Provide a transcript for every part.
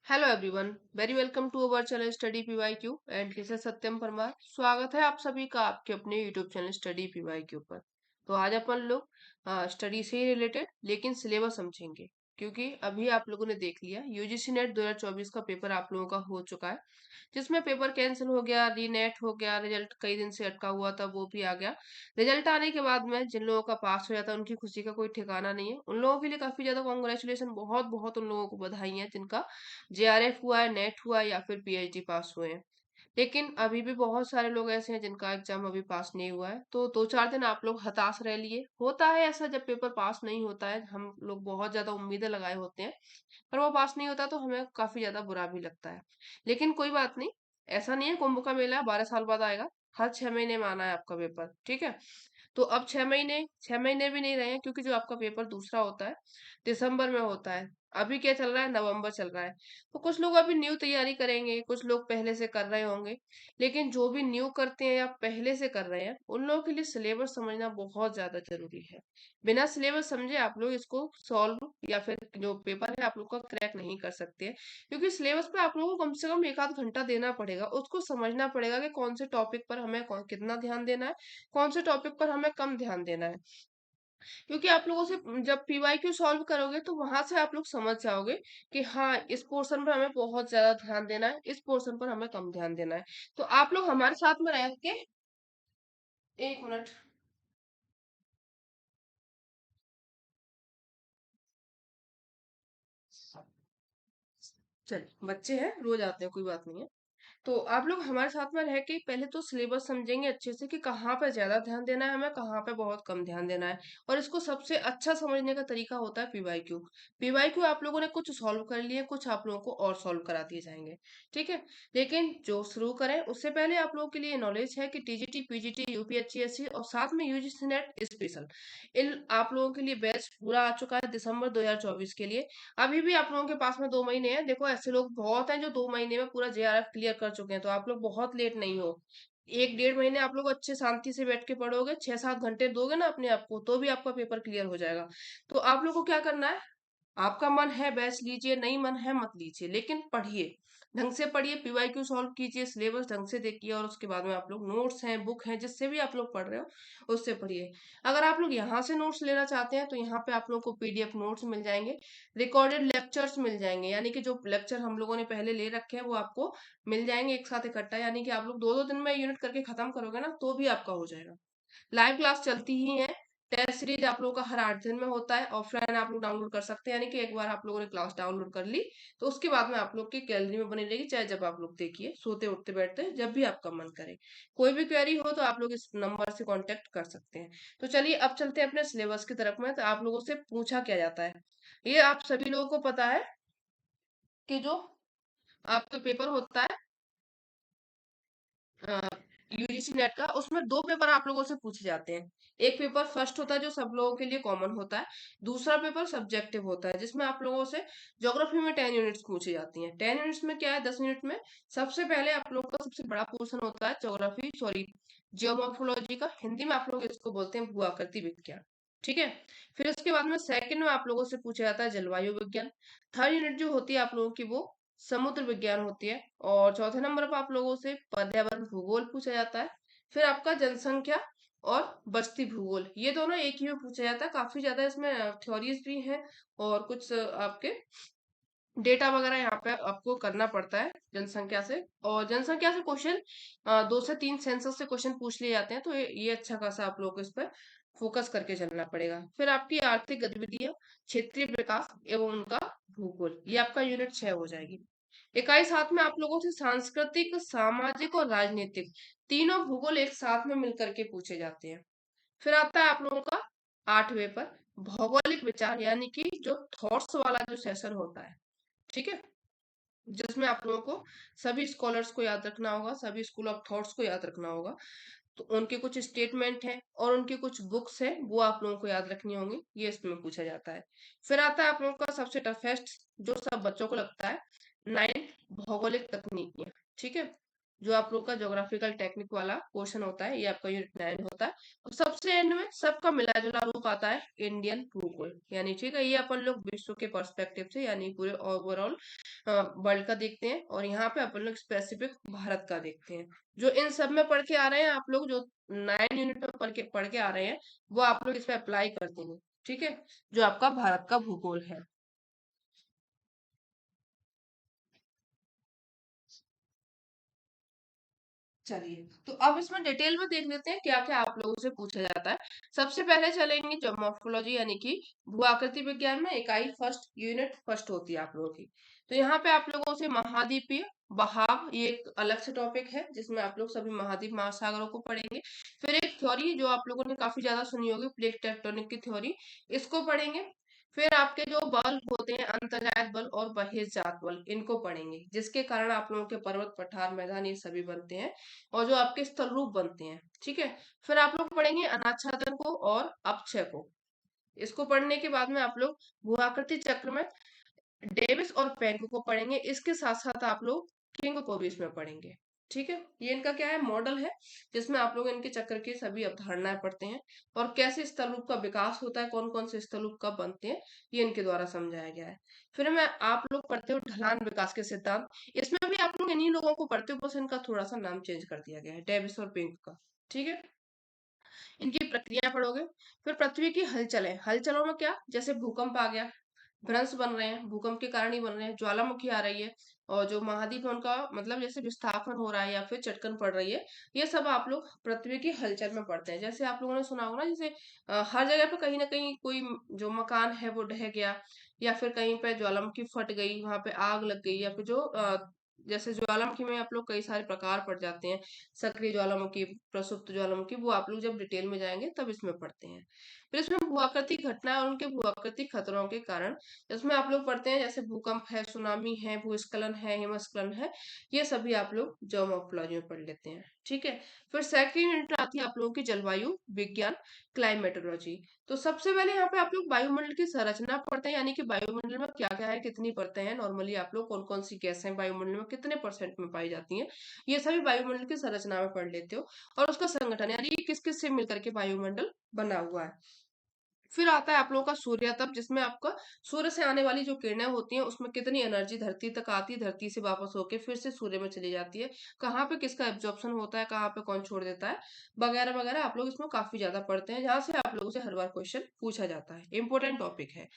Hello everyone, very welcome to our channel study PYQ and this is Satyam Parmar. स्वागत है आप सभी का आपके अपने यूट्यूब चैनल स्टडी पीवाईक्यू पर। तो आज अपन लोग स्टडी से ही रिलेटेड लेकिन सिलेबस समझेंगे, क्योंकि अभी आप लोगों ने देख लिया यूजीसी नेट 2024 का पेपर आप लोगों का हो चुका है, जिसमें पेपर कैंसिल हो गया, रीनेट हो गया, रिजल्ट कई दिन से अटका हुआ था वो भी आ गया। रिजल्ट आने के बाद में जिन लोगों का पास हो जाता है उनकी खुशी का कोई ठिकाना नहीं है। उन लोगों के लिए काफी ज्यादा कॉन्ग्रेचुलेशन, बहुत बहुत उन लोगों को बधाई है जिनका जेआरएफ हुआ है, नेट हुआ है या फिर पीएचडी पास हुए हैं। लेकिन अभी भी बहुत सारे लोग ऐसे हैं जिनका एग्जाम अभी पास नहीं हुआ है, तो 2-4 दिन आप लोग हताश रह लिए। होता है ऐसा, जब पेपर पास नहीं होता है हम लोग बहुत ज्यादा उम्मीदें लगाए होते हैं, पर वो पास नहीं होता तो हमें काफी ज्यादा बुरा भी लगता है। लेकिन कोई बात नहीं, ऐसा नहीं है कुंभ का मेला 12 साल बाद आएगा। हर 6 महीने में आना है आपका पेपर, ठीक है। तो अब 6 महीने भी नहीं रहे हैं, क्योंकि जो आपका पेपर दूसरा होता है दिसंबर में होता है। अभी क्या चल रहा है, नवंबर चल रहा है। तो कुछ लोग अभी न्यू तैयारी करेंगे, कुछ लोग पहले से कर रहे होंगे। लेकिन जो भी न्यू करते हैं या पहले से कर रहे हैं उन लोगों के लिए सिलेबस समझना बहुत ज्यादा जरूरी है। बिना सिलेबस समझे आप लोग इसको सॉल्व या फिर जो पेपर है आप लोग का क्रैक नहीं कर सकते हैं। क्योंकि सिलेबस पे आप लोगों को कम से कम 1 आध घंटा देना पड़ेगा, उसको समझना पड़ेगा कि कौन से टॉपिक पर हमें कितना ध्यान देना है, कौन से टॉपिक पर हमें कम ध्यान देना है। क्योंकि आप लोगों से जब पीवाईक्यू सॉल्व करोगे तो वहां से आप लोग समझ जाओगे कि हाँ, इस पोर्शन पर हमें बहुत ज्यादा ध्यान देना है, इस पोर्शन पर हमें कम ध्यान देना है। तो आप लोग हमारे साथ में रह के, 1 मिनट। चल, बच्चे हैं, रोज आते हैं, कोई बात नहीं है। तो आप लोग हमारे साथ में रह के पहले तो सिलेबस समझेंगे अच्छे से कि कहाँ पे ज्यादा ध्यान देना है हमें, कहाँ पे बहुत कम ध्यान देना है। और इसको सबसे अच्छा समझने का तरीका होता है पीवाईक्यू। पीवाईक्यू आप लोगों ने कुछ सॉल्व कर लिए, कुछ आप लोगों को और सॉल्व करा दिए जाएंगे, ठीक है। लेकिन जो शुरू करें उससे पहले आप लोगों के लिए नॉलेज है कि टीजीटी, पीजीटी, यूपीएचसीएससी और साथ में यूजीसी नेट स्पेशल, इन आप लोगों के लिए बैच पूरा आ चुका है दिसंबर 2024 के लिए। अभी भी आप लोगों के पास में 2 महीने हैं। देखो, ऐसे लोग बहुत हैं जो 2 महीने में पूरा जेआरएफ क्लियर कर चुके हैं, तो आप लोग बहुत लेट नहीं हो। 1-1.5 महीने आप लोग अच्छे शांति से बैठ के पढ़ोगे, 6-7 घंटे दोगे ना अपने आप को, तो भी आपका पेपर क्लियर हो जाएगा। तो आप लोग को क्या करना है, आपका मन है बैच लीजिए, नहीं मन है मत लीजिए, लेकिन पढ़िए, ढंग से पढ़िए, पीवाईक्यू सॉल्व कीजिए, सिलेबस ढंग से देखिए, और उसके बाद में आप लोग नोट्स हैं, बुक हैं, जिससे भी आप लोग पढ़ रहे हो उससे पढ़िए। अगर आप लोग यहाँ से नोट्स लेना चाहते हैं तो यहाँ पे आप लोग को पीडीएफ नोट्स मिल जाएंगे, रिकॉर्डेड लेक्चर्स मिल जाएंगे, यानी कि जो लेक्चर हम लोगों ने पहले ले रखे हैं वो आपको मिल जाएंगे एक साथ इकट्ठा। यानी कि आप लोग 2-2 दिन में यूनिट करके खत्म करोगे ना तो भी आपका हो जाएगा। लाइव क्लास चलती ही है। टेस्ट सीरीज आप लोगों का हर 8 दिन में होता है। ऑफलाइन आप लोग डाउनलोड कर सकते हैं, यानी कि एक बार आप लोगों ने क्लास डाउनलोड कर ली तो उसके बाद में आप लोग की गैलरी में बनी रहेगी, चाहे जब आप लोग देखिए, सोते उठते बैठते जब भी आपका मन करे। कोई भी क्वेरी हो तो आप लोग इस नंबर से कांटेक्ट कर सकते हैं। तो चलिए अब चलते हैं अपने सिलेबस की तरफ में। तो आप लोगों से पूछा क्या जाता है, ये आप सभी लोगों को पता है कि जो आपका पेपर होता है यूजीसी नेट का, उसमें 2 पेपर आप लोगों से पूछे जाते हैं। एक पेपर फर्स्ट होता है जो सब लोगों के लिए कॉमन होता है, दूसरा पेपर सब्जेक्टिव होता है जिसमें आप लोगों से ज्योग्राफी में 10 यूनिट्स पूछी जाती हैं। 10 यूनिट्स में क्या है, 10 मिनट में सबसे पहले आप लोगों का सबसे बड़ा पोर्शन होता है ज्योग्राफी, सॉरी, जियोमॉर्फोलॉजी का, हिंदी में आप लोग इसको बोलते हैं भू आकृति विज्ञान, ठीक है। फिर उसके बाद में सेकंड में आप लोगों से पूछा जाता है जलवायु विज्ञान। थर्ड यूनिट जो होती है आप लोगों की वो समुद्र विज्ञान होती है। और चौथे नंबर पर आप लोगों से पर्यावरण भूगोल पूछा जाता है। फिर आपका जनसंख्या और बस्ती भूगोल, ये दोनों एक ही में पूछा जाता है। काफी ज्यादा इसमें थ्योरीज भी हैं और कुछ आपके डेटा वगैरह यहाँ पे आपको करना पड़ता है जनसंख्या से। और जनसंख्या से क्वेश्चन 2 से 3 सेंसस से क्वेश्चन पूछ लिए जाते हैं, तो ये अच्छा खासा आप लोग को इस पर फोकस करके चलना पड़ेगा। फिर आपकी आर्थिक गतिविधियां, क्षेत्रीय विकास एवं उनका भूगोल, ये आपका यूनिट 6 हो जाएगी। इकाई 7 में आप लोगों से सांस्कृतिक, सामाजिक और राजनीतिक, तीनों भूगोल एक साथ में मिलकर के पूछे जाते हैं। फिर आता है आप लोगों का 8वें पर भौगोलिक विचार, यानी कि जो थॉट्स वाला जो सेशन होता है, ठीक है, जिसमें आप लोगों को सभी स्कॉलर्स को याद रखना होगा, सभी स्कूल ऑफ थॉट्स को याद रखना होगा। तो उनके कुछ स्टेटमेंट हैं और उनकी कुछ बुक्स हैं, वो आप लोगों को याद रखनी होंगी, ये इसमें पूछा जाता है। फिर आता है आप लोगों का सबसे टफेस्ट, जो सब बच्चों को लगता है, 9 भौगोलिक तकनीकियां, ठीक है। जो आप लोग का ज्योग्राफिकल टेक्निक वाला पोर्शन होता है, ये आपका यूनिट 9 होता है। और सबसे एंड में सबका मिला जुला रूप आता है इंडियन भूगोल, यानी ठीक है, ये अपन लोग विश्व के पर्सपेक्टिव से यानी पूरे ओवरऑल वर्ल्ड का देखते हैं, और यहाँ पे अपन लोग स्पेसिफिक भारत का देखते हैं। जो इन सब में पढ़ के आ रहे हैं आप लोग, जो 9 यूनिट में पढ़ के आ रहे हैं, वो आप लोग इस पे अप्लाई करते हैं, ठीक है, जो आपका भारत का भूगोल है। चलिए, तो अब इसमें डिटेल में देख लेते हैं क्या क्या आप लोगों से पूछा जाता है। सबसे पहले चलेंगे जो मॉर्फोलॉजी यानी कि भू आकृति विज्ञान में इकाई फर्स्ट यूनिट फर्स्ट होती है आप लोगों की। तो यहाँ पे आप लोगों से महाद्वीपीय बहाव, ये एक अलग से टॉपिक है जिसमें आप लोग सभी महाद्वीप महासागरों को पढ़ेंगे। फिर एक थ्योरी जो आप लोगों ने काफी ज्यादा सुनी होगी, प्लेट टेक्टोनिक की थ्योरी, इसको पढ़ेंगे। फिर आपके जो बल होते हैं, अंतर्जात बल और बहिर्जात बल, इनको पढ़ेंगे, जिसके कारण आप लोगों के पर्वत पठार मैदान ये सभी बनते हैं, और जो आपके स्थल रूप बनते हैं, ठीक है। फिर आप लोग पढ़ेंगे अनाच्छादन को और अपक्षय को। इसको पढ़ने के बाद में आप लोग भूआकृति चक्र में डेविस और पेंग को पढ़ेंगे। इसके साथ साथ आप लोग किंग को भी इसमें पढ़ेंगे, ठीक है। ये इनका क्या है, मॉडल है, जिसमें आप लोग इनके चक्र की सभी अवधारणाएं पढ़ते हैं, और कैसे स्थल रूप का विकास होता है, कौन कौन से स्थल रूप कब बनते हैं, ये इनके द्वारा समझाया गया है। फिर मैं आप लोग पढ़ते हो ढलान विकास के सिद्धांत। इसमें भी आप लोग इन्हीं लोगों को पढ़ते हो, बस इनका थोड़ा सा नाम चेंज कर दिया गया है, डेविस और पिंक का, ठीक है। इनकी प्रक्रिया पढ़ोगे। फिर पृथ्वी की हलचलें, हलचलों में क्या, जैसे भूकंप आ गया, भ्रंश बन रहे हैं, भूकंप के कारण ही बन रहे हैं, ज्वालामुखी आ रही है, और जो महाद्वीप है उनका मतलब जैसे विस्थापन हो रहा है या फिर चटकन पड़ रही है, ये सब आप लोग पृथ्वी की हलचल में पढ़ते हैं। जैसे आप लोगों ने सुना होगा ना, जैसे हर जगह पे कहीं ना कहीं कोई जो मकान है वो ढह गया, या फिर कहीं पे ज्वालामुखी फट गई, वहां पे आग लग गई, या फिर जो जैसे ज्वालामुखी में आप लोग कई सारे प्रकार पड़ जाते हैं, सक्रिय ज्वालामुखी, प्रसुप्त ज्वालामुखी, वो आप लोग जब डिटेल में जाएंगे तब इसमें पढ़ते हैं। फिर इसमें भूआकृतिक घटना और उनके भूआकृतिक खतरों के कारण, इसमें आप लोग पढ़ते हैं, जैसे भूकंप है, सुनामी है, भूस्खलन है, हिमस्खलन है, ये सभी आप लोग ज्योमोर्फोलॉजी में पढ़ लेते हैं, ठीक है। फिर सेकंड यूनिट आती है आप लोगों की जलवायु विज्ञान, क्लाइमेटोलॉजी। तो सबसे पहले यहाँ पे आप लोग वायुमंडल की संरचना पढ़ते हैं, यानी कि वायुमंडल में क्या क्या है, कितनी परतें हैं, नॉर्मली आप लोग कौन कौन सी गैसें वायुमंडल में कितने परसेंट में पाई जाती हैं, ये सभी वायुमंडल की संरचना में पढ़ लेते हो। और उसका संगठन, यानी कि किस किस से मिलकर के वायुमंडल बना हुआ है। फिर आता है आप लोगों का सूर्य तप, जिसमें आपका सूर्य से आने वाली जो किरणें होती हैं, उसमें कितनी एनर्जी धरती तक आती है, धरती से वापस होके फिर से सूर्य में चली जाती है, कहाँ पे किसका एब्जॉर्प्शन होता है, कहाँ पे कौन छोड़ देता है, वगैरह वगैरह आप लोग इसमें काफी ज्यादा पढ़ते हैं, जहाँ से आप लोगों से हर बार क्वेश्चन पूछा जाता है, इंपॉर्टेंट टॉपिक है।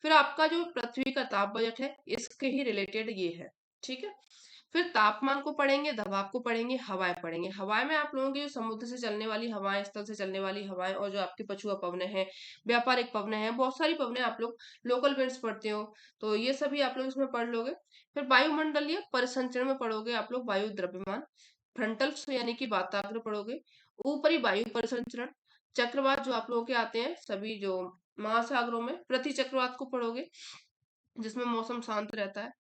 फिर आपका जो पृथ्वी का ताप बजट है, इसके ही रिलेटेड ये है, ठीक है। फिर तापमान को पढ़ेंगे, दबाव को पढ़ेंगे, हवाएं पढ़ेंगे। हवाएं में आप लोगों की जो समुद्र से चलने वाली हवाएं, स्थल से चलने वाली हवाएं, और जो आपकी पछुआ पवनें हैं, व्यापारिक पवनें हैं, बहुत सारी पवनें आप लोग लोकल विंड्स पढ़ते हो, तो ये सभी आप लोग इसमें पढ़ लोगे। फिर वायुमंडलीय परिसंचरण में पढ़ोगे आप लोग वायु द्रव्यमान, फ्रंटल्स यानी कि वाताग्र पढ़ोगे, ऊपरी वायु परिसंचरण, चक्रवात जो आप लोगों के आते हैं सभी जो महासागरों में, प्रति चक्रवात को पढ़ोगे, जिसमें मौसम शांत रहता है।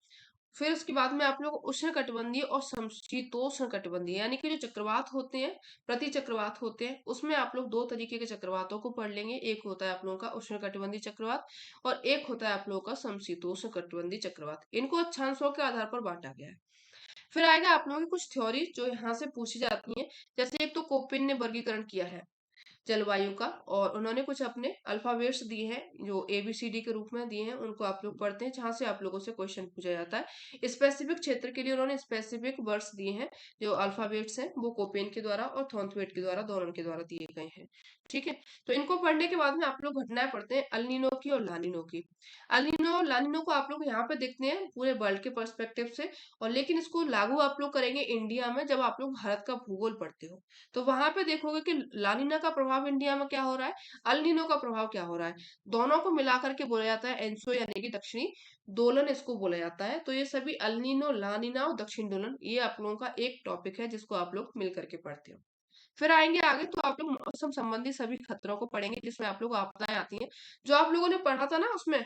फिर उसके बाद में आप लोग उष्णकटिबंधीय और समशीतोष्ण कटिबंधीय, यानी कि जो चक्रवात होते हैं, प्रति चक्रवात होते हैं, उसमें आप लोग दो तरीके के चक्रवातों को पढ़ लेंगे। एक होता है आप लोगों का उष्णकटिबंधीय चक्रवात, और एक होता है आप लोगों का समशीतोष्ण कटिबंधीय चक्रवात। इनको अक्षांशों के आधार पर बांटा गया है। फिर आएगा आप लोगों की कुछ थ्योरी जो यहाँ से पूछी जाती है। जैसे एक तो कोपेन ने वर्गीकरण किया है जलवायु का, और उन्होंने कुछ अपने अल्फाबेट्स दिए हैं जो ABCD के रूप में दिए हैं, उनको आप लोग पढ़ते हैं, जहां से आप लोगों से क्वेश्चन पूछा जाता है। स्पेसिफिक क्षेत्र के लिए उन्होंने स्पेसिफिक वर्ड्स दिए हैं, जो अल्फाबेट्स हैं वो कोपेन के द्वारा और थॉर्नथवेट के द्वारा, दोनों के द्वारा दिए गए हैं, ठीक है। तो इनको पढ़ने के बाद में आप लोग घटनाएं पढ़ते हैं अल्नीनो की और लानिनो की। अल्नीनो लानिनो को आप लोग यहाँ पे देखते हैं पूरे वर्ल्ड के पर्सपेक्टिव से, और लेकिन इसको लागू आप लोग करेंगे इंडिया में जब आप लोग भारत का भूगोल पढ़ते हो, तो वहां पे देखोगे कि लानिना का प्रभाव इंडिया में क्या हो रहा है, अल्निनो का प्रभाव क्या हो रहा है, दोनों को मिलाकर के बोला जाता है एनसो, यानी कि दक्षिणी दोलन इसको बोला जाता है। तो ये सभी अल्निनो, लानिना और दक्षिण दोलन, ये आप लोगों का एक टॉपिक है जिसको आप लोग मिल करके पढ़ते हो। फिर आएंगे आगे तो आप लोग मौसम संबंधी सभी खतरों को पढ़ेंगे, जिसमें आप लोग आपदाएं आती हैं, जो आप लोगों ने पढ़ा था ना उसमें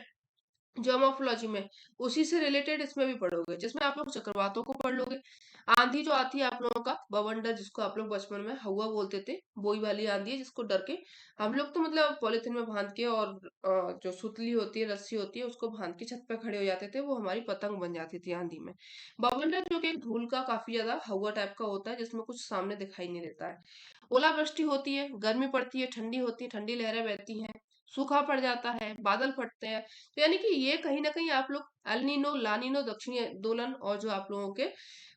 ज्योमोफोलॉजी में उसी से रिलेटेड इसमें भी पढ़ोगे, जिसमें आप लोग चक्रवातों को पढ़ लोगे। आंधी जो आती है आप लोगों का बवंडर, जिसको आप लोग बचपन में हवा बोलते थे, वही वाली आंधी है जिसको डर के हम लोग तो मतलब पॉलिथीन में बांध के और जो सुतली होती है, रस्सी होती है, उसको बांध के छत पे खड़े हो जाते थे, वो हमारी पतंग बन जाती थी आंधी में। बवंडर जो कि एक धूल का काफी ज्यादा हवा टाइप का होता है, जिसमें कुछ सामने दिखाई नहीं देता है। ओलावृष्टि होती है, गर्मी पड़ती है, ठंडी होती है, ठंडी लहरें बहती हैं, सूखा पड़ जाता है, बादल फटते हैं। तो यानी कि ये कहीं ना कहीं आप लोग एल नीनो, ला नीनो, दक्षिणी दोलन और जो आप लोगों के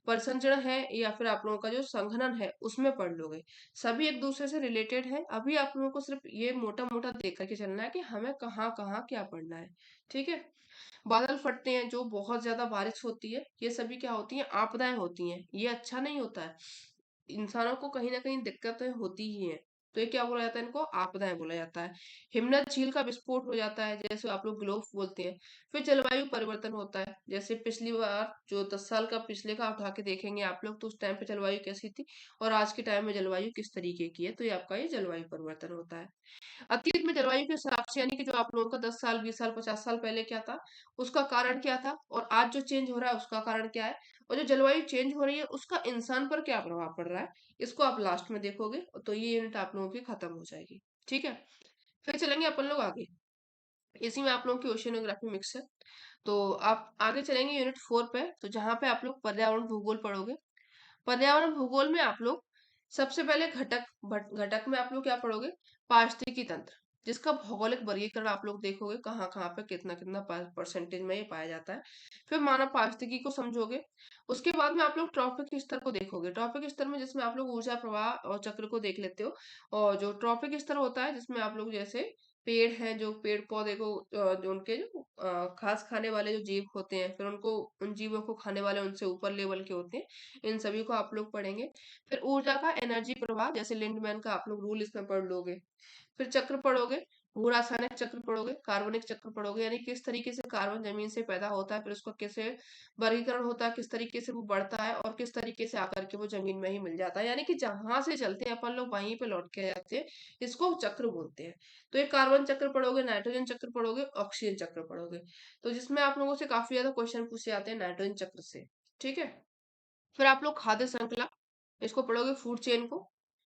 परसंचरण है या फिर आप लोगों का जो संघनन है उसमें पढ़ लोगे। सभी एक दूसरे से रिलेटेड है। अभी आप लोगों को सिर्फ ये मोटा मोटा देख करके चलना है कि हमें कहाँ कहाँ क्या पढ़ना है। ठीक है। बादल फटते हैं, जो बहुत ज्यादा बारिश होती है, ये सभी क्या होती हैं, आपदाएं होती हैं। ये अच्छा नहीं होता है, इंसानों को कहीं ना कहीं दिक्कतें होती ही हैं। तो ये क्या बोला जाता है, इनको आपदाएं बोला जाता है। हिमनद झील का विस्फोट हो जाता है, जैसे आप लोग ग्लोब बोलते हैं। फिर जलवायु परिवर्तन होता है, जैसे पिछली बार जो 10 साल का पिछले का उठा के देखेंगे आप लोग, तो उस टाइम पे जलवायु कैसी थी और आज के टाइम में जलवायु किस तरीके की है, तो ये आपका ये जलवायु परिवर्तन होता है। अतीत में जलवायु के हिसाब से, यानी कि जो आप लोगों का 10 साल, 20 साल, 50 साल पहले क्या था, उसका कारण क्या था, और आज जो चेंज हो रहा है उसका कारण क्या है, और जो जलवायु चेंज हो रही है उसका इंसान पर क्या प्रभाव पड़ रहा है, इसको आप लास्ट में देखोगे। तो ये यूनिट आप लोगों की खत्म हो जाएगी। ठीक है। फिर चलेंगे अपन लोग आगे। इसी में आप लोगों की ओशियनोग्राफी मिक्स है। तो आप आगे चलेंगे यूनिट 4 पे, तो जहाँ पे आप लोग पर्यावरण भूगोल पढ़ोगे। पर्यावरण भूगोल में आप लोग सबसे पहले घटक में आप लोग क्या पढ़ोगे, पारिस्थितिकी तंत्र, जिसका भौगोलिक वर्गीकरण आप लोग देखोगे कहाँ कहाँ पे कितना कितना परसेंटेज में ये पाया जाता है। फिर मानव पारिस्थितिकी को समझोगे। उसके बाद में आप लोग ट्रॉपिक स्तर को देखोगे। ट्रॉपिक स्तर में जिसमें आप लोग ऊर्जा प्रवाह और चक्र को देख लेते हो। और जो ट्रॉपिक स्तर होता है जिसमें आप लोग जैसे पेड़ हैं, जो पेड़ पौधे को जो उनके जो घास खाने वाले जो जीव होते हैं, फिर उनको उन जीवों को खाने वाले उनसे ऊपर लेवल के होते हैं, इन सभी को आप लोग पढ़ेंगे। फिर ऊर्जा का एनर्जी प्रवाह, जैसे लिंडमैन का आप लोग रूल इसमें पढ़ लोगे। फिर चक्र पढ़ोगे, भू रासायनिक चक्र पढ़ोगे, कार्बनिक चक्र पढ़ोगे, यानी किस तरीके से कार्बन जमीन से पैदा होता है, फिर उसका कैसे वर्गीकरण होता है, किस तरीके से वो बढ़ता है और किस तरीके से आकर के वो जमीन में ही मिल जाता है, यानी कि जहां से चलते हैं अपन लोग वहीं पे लौट के आ जाते हैं। इसको चक्र बोलते हैं। तो ये कार्बन चक्र पढ़ोगे, नाइट्रोजन चक्र पढ़ोगे, ऑक्सीजन चक्र पढ़ोगे। तो जिसमें आप लोगों से काफी ज्यादा क्वेश्चन पूछे जाते हैं नाइट्रोजन चक्र से। ठीक है। फिर आप लोग खाद्य श्रृंखला, इसको पढ़ोगे, फूड चेन को।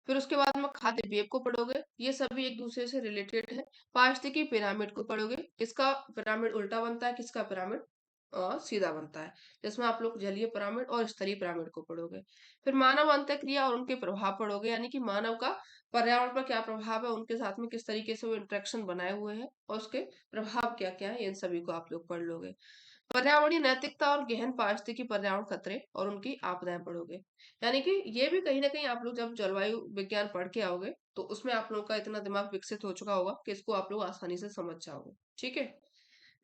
फिर उसके बाद में खाद्य वेब को पढ़ोगे, ये सभी एक दूसरे से रिलेटेड है। पारिस्थितिकी पिरामिड को पढ़ोगे, किसका पिरामिड उल्टा बनता है, किसका पिरामिड सीधा बनता है, जिसमें आप लोग जलीय पिरामिड और स्तरीय पिरामिड को पढ़ोगे। फिर मानव अंतःक्रिया और उनके प्रभाव पढ़ोगे, यानी कि मानव का पर्यावरण पर क्या प्रभाव है, उनके साथ में किस तरीके से वो इंटरेक्शन बनाए हुए हैं और उसके प्रभाव क्या क्या है, इन सभी को आप लोग पढ़ लोगे। पर्यावरणीय नैतिकता और गहन पारिस्थितिकी पर्यावरण खतरे और उनकी आपदाएं पढ़ोगे। यानी कि ये भी कहीं ना कहीं आप लोग जब जलवायु विज्ञान पढ़ के आओगे तो उसमें आप लोगों का इतना दिमाग विकसित हो चुका होगा कि इसको आप लोग आसानी से समझ जाओगे। ठीक है।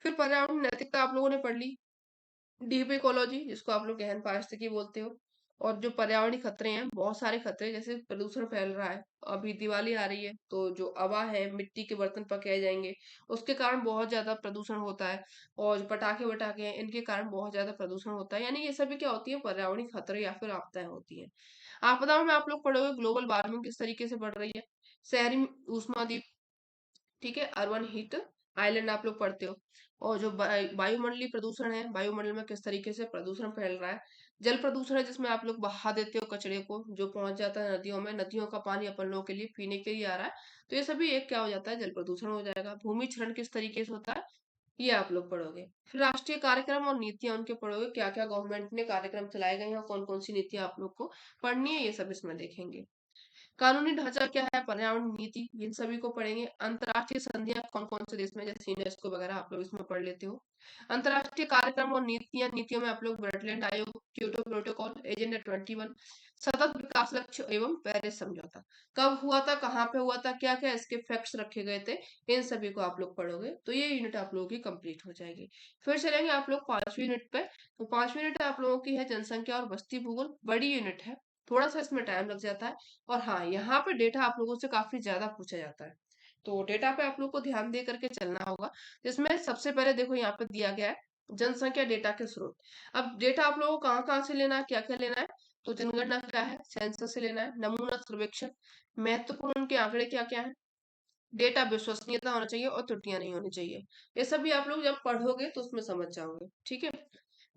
फिर पर्यावरण नैतिकता आप लोगों ने पढ़ ली। डीप इकोलॉजी, जिसको आप लोग गहन पारिस्थितिकी बोलते हो। और जो पर्यावरणीय खतरे हैं, बहुत सारे खतरे, जैसे प्रदूषण फैल रहा है, अभी दिवाली आ रही है तो जो हवा है, मिट्टी के बर्तन पकाए जाएंगे, उसके कारण बहुत ज्यादा प्रदूषण होता है। और जो पटाखे वटाखे हैं, इनके कारण बहुत ज्यादा प्रदूषण होता है। यानी ये सभी क्या होती है, पर्यावरणीय खतरे या फिर आपदाएं होती है। आपदाओं में आप लोग पढ़ोगे ग्लोबल वार्मिंग किस तरीके से बढ़ रही है, शहरी ऊष्मादीप, ठीक है, अर्बन हीट आइलैंड आप लोग पढ़ते हो। और जो वायुमंडलीय प्रदूषण है, वायुमंडल में किस तरीके से प्रदूषण फैल रहा है। जल प्रदूषण है, जिसमें आप लोग बहा देते हो कचरे को, जो पहुंच जाता है नदियों में, नदियों का पानी अपन लोगों के लिए पीने के लिए आ रहा है, तो ये सभी एक क्या हो जाता है, जल प्रदूषण हो जाएगा। भूमि क्षरण किस तरीके से होता है, ये आप लोग पढ़ोगे। फिर राष्ट्रीय कार्यक्रम और नीतियां उनके पढ़ोगे, क्या क्या गवर्नमेंट ने कार्यक्रम चलाए गए हैं और कौन कौन सी नीतियां आप लोग को पढ़नी है, ये सब इसमें देखेंगे। कानूनी ढांचा क्या है, पर्यावरण नीति, इन सभी को पढ़ेंगे। अंतर्राष्ट्रीय संधियां कौन कौन से देश में, जैसे यूनेस्को वगैरह, आप लोग इसमें पढ़ लेते हो। अंतर्राष्ट्रीय कार्यक्रम और नीतियां, नीतियों में आप लोग ब्रटलैंड आयोग, क्योटो प्रोटोकॉल, एजेंडा 21, सतत विकास लक्ष्य एवं पेरिस समझौता, कब हुआ था, कहाँ पे हुआ था, क्या क्या इसके फैक्ट्स रखे गए थे, इन सभी को आप लोग पढ़ोगे। तो ये यूनिट आप लोगों की कंप्लीट हो जाएगी। फिर चलेंगे आप लोग 5वीं यूनिट पे। तो 5वीं यूनिट आप लोगों की है जनसंख्या और बस्ती भूगोल। बड़ी यूनिट है, थोड़ा सा इसमें टाइम लग जाता है। और हाँ, यहाँ पे डेटा आप लोगों से काफी ज्यादा पूछा जाता है, तो डेटा पे आप लोग को ध्यान दे करके चलना होगा। जिसमें सबसे पहले देखो यहाँ पे दिया गया है जनसंख्या डेटा के स्रोत। अब डेटा आप लोगों को कहाँ कहाँ से लेना है, क्या क्या लेना है, तो जनगणना क्या है, सेंसस से लेना है, नमूना सर्वेक्षण, महत्वपूर्ण उनके आंकड़े क्या क्या है, डेटा विश्वसनीयता होना चाहिए और त्रुटियां नहीं होनी चाहिए। ये सभी आप लोग जब पढ़ोगे तो उसमें समझ जाओगे। ठीक है।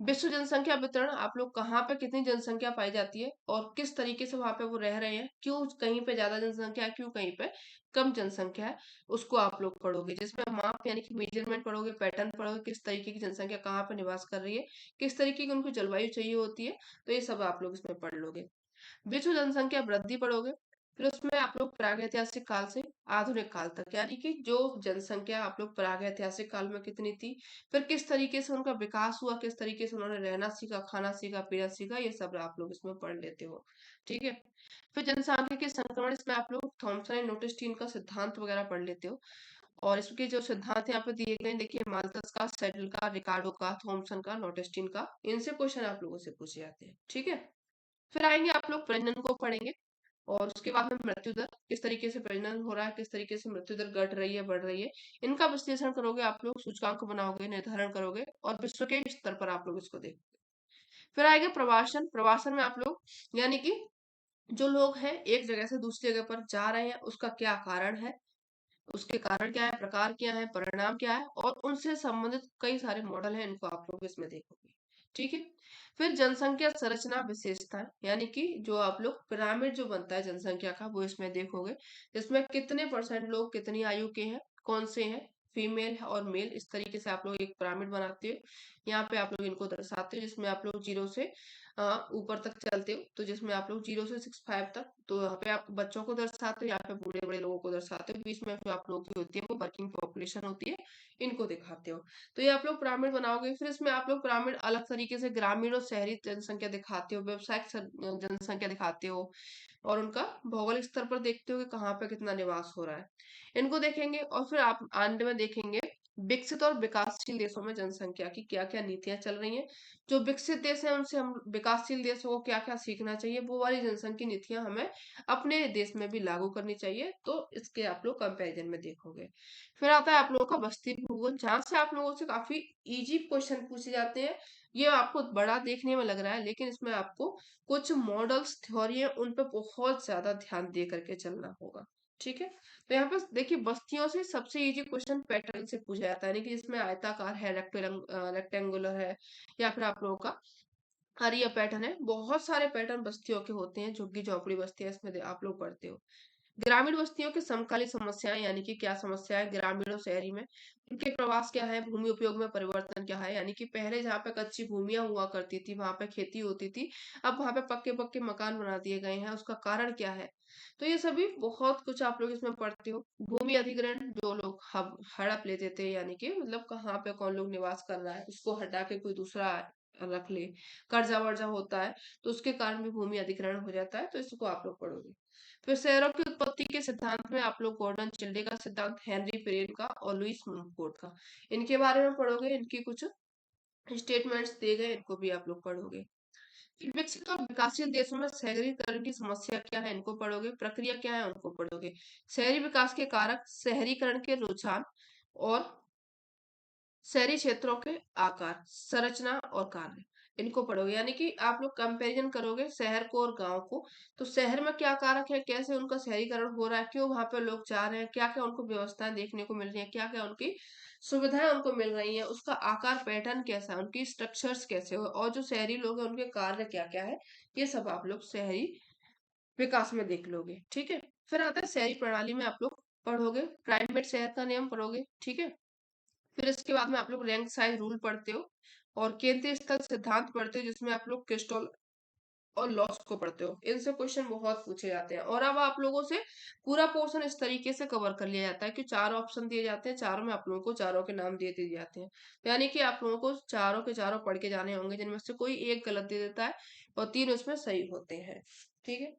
विश्व जनसंख्या वितरण, आप लोग कहाँ पे कितनी जनसंख्या पाई जाती है और किस तरीके से वहां पे वो रह रहे हैं, क्यों कहीं पे ज्यादा जनसंख्या है, क्यों कहीं पे कम जनसंख्या है, उसको आप लोग पढ़ोगे। जिसमें माप यानी कि मेजरमेंट पढ़ोगे, पैटर्न पढ़ोगे, किस तरीके की जनसंख्या कहाँ पे निवास कर रही है, किस तरीके की उनको जलवायु चाहिए होती है, तो ये सब आप लोग इसमें पढ़ लोगे। विश्व जनसंख्या वृद्धि पढ़ोगे। फिर उसमें आप लोग प्रागैतिहासिक काल से आधुनिक काल तक, यानी कि जो जनसंख्या आप लोग प्रागैतिहासिक काल में कितनी थी, फिर किस तरीके से उनका विकास हुआ, किस तरीके से उन्होंने रहना सीखा, खाना सीखा, पीना सीखा, ये सब आप लोग इसमें पढ़ लेते हो। ठीक है। फिर जनसांख्यिकी के संक्रमण, इसमें आप लोग थॉमसन एंड नोटिस्टीन का सिद्धांत वगैरह पढ़ लेते हो। और इसके जो सिद्धांत यहाँ पे दिए गए हैं, देखिए माल्थस का, सेडल का, रिकार्डो का, थॉमसन का, नोटिस्टीन का, इनसे क्वेश्चन आप लोगों से पूछे जाते हैं। ठीक है। फिर आएंगे आप लोग प्रजनन को पढ़ेंगे। और उसके बाद में मृत्यु दर, किस तरीके से प्रजनन हो रहा है, किस तरीके से मृत्यु दर घट रही है, बढ़ रही है, इनका विश्लेषण करोगे आप लोग, सूचकांक बनाओगे, निर्धारण करोगे और विश्व के स्तर पर आप लोग इसको देखोगे। फिर आएगा प्रवासन। प्रवासन में आप लोग यानी कि जो लोग हैं एक जगह से दूसरी जगह पर जा रहे हैं, उसका क्या कारण है, उसके कारण क्या है, प्रकार क्या है, परिणाम क्या है, और उनसे संबंधित कई सारे मॉडल हैं, इनको आप लोग इसमें देखोगे। ठीक है। फिर जनसंख्या संरचना विशेषता, यानी कि जो आप लोग पिरामिड जो बनता है जनसंख्या का, वो इसमें देखोगे। इसमें कितने परसेंट लोग कितनी आयु के हैं, कौन से हैं, फीमेल और मेल, इस तरीके से आप लोग एक पिरामिड बनाते हो। यहाँ पे आप लोग इनको दर्शाते हो, जिसमें आप लोग जीरो से ऊपर तक चलते हो, तो जिसमें आप लोग 0 से 65 तक, तो यहाँ पे आप बच्चों को दर्शाते हो, यहाँ पे बूढ़े बड़े लोगों को दर्शाते हो, बीच में जो आप लोगों की होती है वो वर्किंग पॉपुलेशन होती है, इनको दिखाते हो। तो ये आप लोग पिरामिड बनाओगे। फिर इसमें आप लोग पिरामिड अलग तरीके से ग्रामीण और शहरी जनसंख्या दिखाते हो, व्यवसायिक जनसंख्या दिखाते हो, और उनका भौगोलिक स्तर पर देखते हो कि कहाँ पे कितना निवास हो रहा है, इनको देखेंगे। और फिर आप अंत में देखेंगे विकसित और विकासशील देशों में जनसंख्या की क्या क्या नीतियां चल रही हैं। जो विकसित देश हैं उनसे हम विकासशील देशों को क्या क्या सीखना चाहिए, वो वाली जनसंख्या नीतियां हमें अपने देश में भी लागू करनी चाहिए, तो इसके आप लोग कंपैरिजन में देखोगे। फिर आता है आप लोगों का बस्ती भूगोल, जहां से आप लोगों से काफी इजी क्वेश्चन पूछे जाते हैं। ये आपको बड़ा देखने में लग रहा है, लेकिन इसमें आपको कुछ मॉडल्स, थ्योरी है, उन पे बहुत ज्यादा ध्यान दे करके चलना होगा। ठीक है। तो यहाँ पे देखिए बस्तियों से सबसे इजी क्वेश्चन पैटर्न से पूछा जाता है, यानी कि जिसमें आयताकार है, रेक्टेंगुलर है, या फिर आप लोगों का अरिया पैटर्न है। बहुत सारे पैटर्न बस्तियों के होते हैं, झुग्गी झोपड़ी बस्तियां, इसमें आप लोग पढ़ते हो। ग्रामीण बस्तियों की समकालीन समस्याएं, यानी कि क्या समस्या है ग्रामीण और शहरी में, उनके प्रवास क्या है, भूमि उपयोग में परिवर्तन क्या है, यानी कि पहले जहाँ पे कच्ची भूमियां हुआ करती थी, वहां पे खेती होती थी, अब वहां पे पक्के पक्के मकान बना दिए गए हैं, उसका कारण क्या है। तो ये सभी बहुत कुछ आप लोग इसमें पढ़ते हो। भूमि अधिग्रहण, जो लोग हड़प लेते थे, यानी कि मतलब कहाँ पे कौन लोग निवास कर रहा है, उसको हटा के कोई दूसरा रख ले, कर्जा वर्जा होता है, तो उसके कारण भी भूमि अधिग्रहण हो जाता है, तो इसको आप लोग पढ़ोगे। फिर शहरों की उत्पत्ति के सिद्धांत में आप लोग गॉर्डन चिल्डे का सिद्धांत, हेनरी पेरेल का और लुईस मूनफोर्ड का, इनके बारे में पढ़ोगे। इनकी कुछ स्टेटमेंट्स दिए गए, इनको भी आप लोग पढ़ोगे। फिर विकसित और विकासशील देशों में शहरीकरण की समस्या क्या है, इनको पढ़ोगे। प्रक्रिया क्या है, उनको पढ़ोगे। शहरी विकास के कारक, शहरीकरण के रुझान, और शहरी क्षेत्रों के आकार, संरचना और कार्य, इनको पढ़ोगे। यानी कि आप लोग कंपैरिजन करोगे शहर को और गांव को। तो शहर में क्या कारक है, कैसे उनका शहरीकरण हो रहा है, क्यों वहां पे लोग जा रहे हैं, क्या क्या उनको व्यवस्थाएं देखने को मिल रही है, क्या क्या उनकी सुविधाएं उनको मिल रही है, उसका आकार पैटर्न कैसा है, उनकी स्ट्रक्चर्स कैसे हो, और जो शहरी लोग हैं उनके कार्य क्या क्या है, ये सब आप लोग शहरी विकास में देख लोगे। ठीक है। फिर आता है शहरी प्रणाली में आप लोग पढ़ोगे, प्राइमेट शहर का नियम पढ़ोगे। ठीक है। फिर इसके बाद में आप लोग रैंक साइज रूल पढ़ते हो, और केंद्रीय स्थल सिद्धांत पढ़ते हो, जिसमें आप लोग क्रिस्टल और लॉस को पढ़ते हो। इनसे क्वेश्चन बहुत पूछे जाते हैं। और अब आप लोगों से पूरा पोर्शन इस तरीके से कवर कर लिया जाता है कि 4 ऑप्शन दिए जाते हैं, चारों में आप लोगों को चारों के नाम दे दिए जाते हैं। तो यानी कि आप लोगों को चारों के चारों पढ़ के जाने होंगे, जिनमें से कोई एक गलत दे देता है और 3 उसमें सही होते हैं। ठीक है।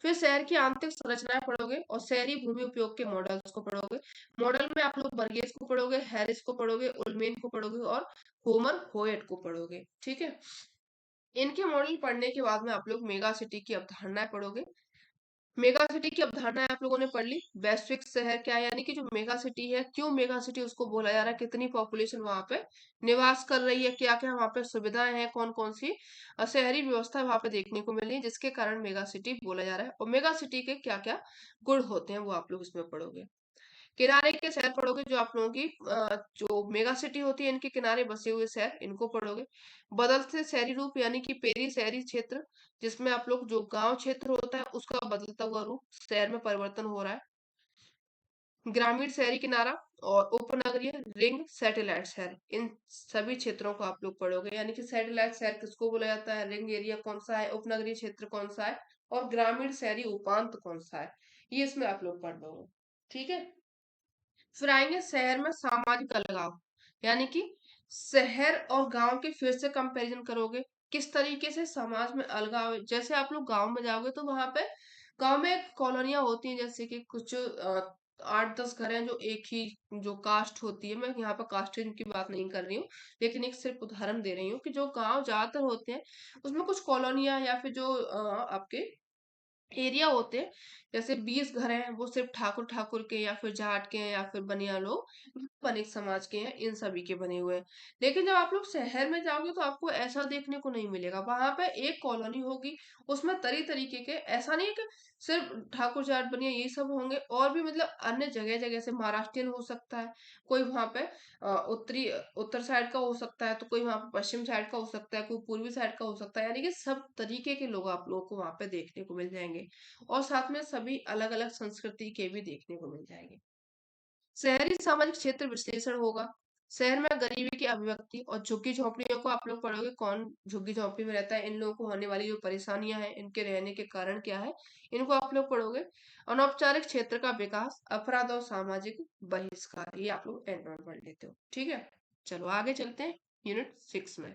फिर शहर की आंतरिक संरचनाएं पढ़ोगे, और शहरी भूमि उपयोग के मॉडल्स को पढ़ोगे। मॉडल में आप लोग बर्गेस को पढ़ोगे, हैरिस को पढ़ोगे, उलमेन को पढ़ोगे, और होमर होयट को पढ़ोगे। ठीक है। इनके मॉडल पढ़ने के बाद में आप लोग मेगा सिटी की अवधारणाएं पढ़ोगे। मेगा सिटी की अवधारणाएं आप लोगों ने पढ़ ली। वैश्विक शहर क्या है, यानी कि जो मेगा सिटी है, क्यों मेगा सिटी उसको बोला जा रहा है, कितनी पॉपुलेशन वहां पे निवास कर रही है, क्या क्या वहां पे सुविधाएं हैं, कौन कौन सी शहरी व्यवस्था वहां पे देखने को मिल रही है, जिसके कारण मेगा सिटी बोला जा रहा है, और मेगा सिटी के क्या क्या गुण होते हैं वो आप लोग इसमें पढ़ोगे। किनारे के शहर पढ़ोगे, जो आप लोगों की जो मेगा सिटी होती है इनके किनारे बसे हुए शहर, इनको पढ़ोगे। बदलते शहरी रूप यानी कि पेरी शहरी क्षेत्र, जिसमें आप लोग जो गांव क्षेत्र होता है उसका बदलता हुआ रूप, शहर में परिवर्तन हो रहा है। ग्रामीण शहरी किनारा और उपनगरीय रिंग सैटेलाइट शहर, इन सभी क्षेत्रों को आप लोग पढ़ोगे। यानी कि सैटेलाइट शहर किसको बोला जाता है, रिंग एरिया कौन सा है, उपनगरीय क्षेत्र कौन सा है, और ग्रामीण शहरी उपांत कौन सा है, ये इसमें आप लोग पढ़ लोगे। ठीक है। फिर आएंगे शहर में सामाजिक अलगाव, यानी कि शहर और गांव के फिर से कंपैरिजन करोगे, किस तरीके से समाज में अलगाव है। जैसे आप लोग गांव में जाओगे तो वहां पे गांव में कॉलोनियां होती हैं, जैसे कि कुछ 8-10 घर हैं जो एक ही जो कास्ट होती है, मैं यहाँ पर कास्टिज्म की बात नहीं कर रही हूँ, लेकिन एक सिर्फ उदाहरण दे रही हूँ कि जो गांव ज्यादातर होते हैं उसमें कुछ कॉलोनियां या फिर जो आपके एरिया होते हैं, जैसे 20 घर हैं वो सिर्फ ठाकुर ठाकुर के या फिर जाट के हैं या फिर बनिया लोग बनिक समाज के हैं, इन सभी के बने हुए हैं। लेकिन जब आप लोग शहर में जाओगे तो आपको ऐसा देखने को नहीं मिलेगा। वहां पे एक कॉलोनी होगी, उसमें तरी तरीके के, ऐसा नहीं है कि सिर्फ ठाकुर जाट बनिया यही सब होंगे, और भी मतलब अन्य जगह जगह से महाराष्ट्रियन हो सकता है कोई वहां पे, उत्तरी उत्तर साइड का हो सकता है, तो कोई वहां पे पश्चिम साइड का हो सकता है, कोई पूर्वी साइड का हो सकता है। यानी कि सब तरीके के लोग आप लोगों को वहां पे देखने को मिल जाएंगे, और साथ में सभी अलग अलग संस्कृति के भी देखने को मिल जाएंगे। शहरी सामाजिक क्षेत्र विश्लेषण होगा, शहर में गरीबी की अभिव्यक्ति और झुग्गी झोंपड़ियों को आप लोग पढ़ोगे, कौन झुग्गी झोंपड़ी में रहता है, इन लोगों को होने वाली जो परेशानियां हैं, इनके रहने के कारण क्या है, इनको आप लोग पढ़ोगे। अनौपचारिक क्षेत्र का विकास, अपराध और सामाजिक बहिष्कार, ये आप लोग एंड में पढ़ लेते हो। ठीक है। चलो आगे चलते हैं यूनिट 6 में।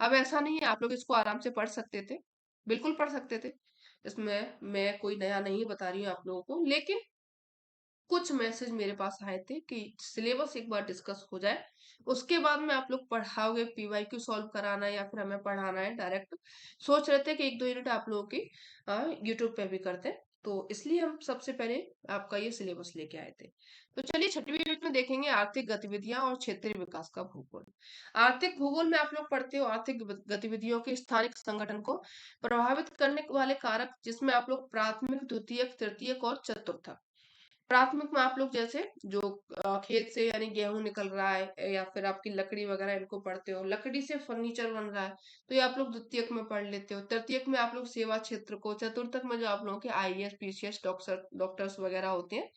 अब ऐसा नहीं है, आप लोग इसको आराम से पढ़ सकते थे, बिल्कुल पढ़ सकते थे, इसमें मैं कोई नया नहीं बता रही हूँ आप लोगों को, लेकिन कुछ मैसेज मेरे पास आए थे कि सिलेबस एक बार डिस्कस हो जाए, उसके बाद में आप लोग पढ़ाओगे, पीवाईक्यू सॉल्व कराना है या फिर हमें पढ़ाना है डायरेक्ट। सोच रहे थे कि 1-2 यूनिट आप लोगों की यूट्यूब पे भी करते हैं, तो इसलिए हम सबसे पहले आपका ये सिलेबस लेके आए थे। तो चलिए 6वीं यूनिट में देखेंगे आर्थिक गतिविधियां और क्षेत्रीय विकास का भूगोल। आर्थिक भूगोल में आप लोग पढ़ते हो आर्थिक गतिविधियों के स्थानिक संगठन को प्रभावित करने वाले कारक, जिसमें आप लोग प्राथमिक, द्वितीयक, तृतीयक और चतुर्थक। प्राथमिक में आप लोग जैसे जो खेत से यानी गेहूं निकल रहा है या फिर आपकी लकड़ी वगैरह, इनको पढ़ते हो, लकड़ी से फर्नीचर बन रहा है तो ये आप लोग द्वितीयक में पढ़ लेते हो। तृतीयक में आप लोग सेवा क्षेत्र को, चतुर्थक में जो आप लोगों के आईएएस पीसीएस डॉक्टर्स वगैरह होते हैं,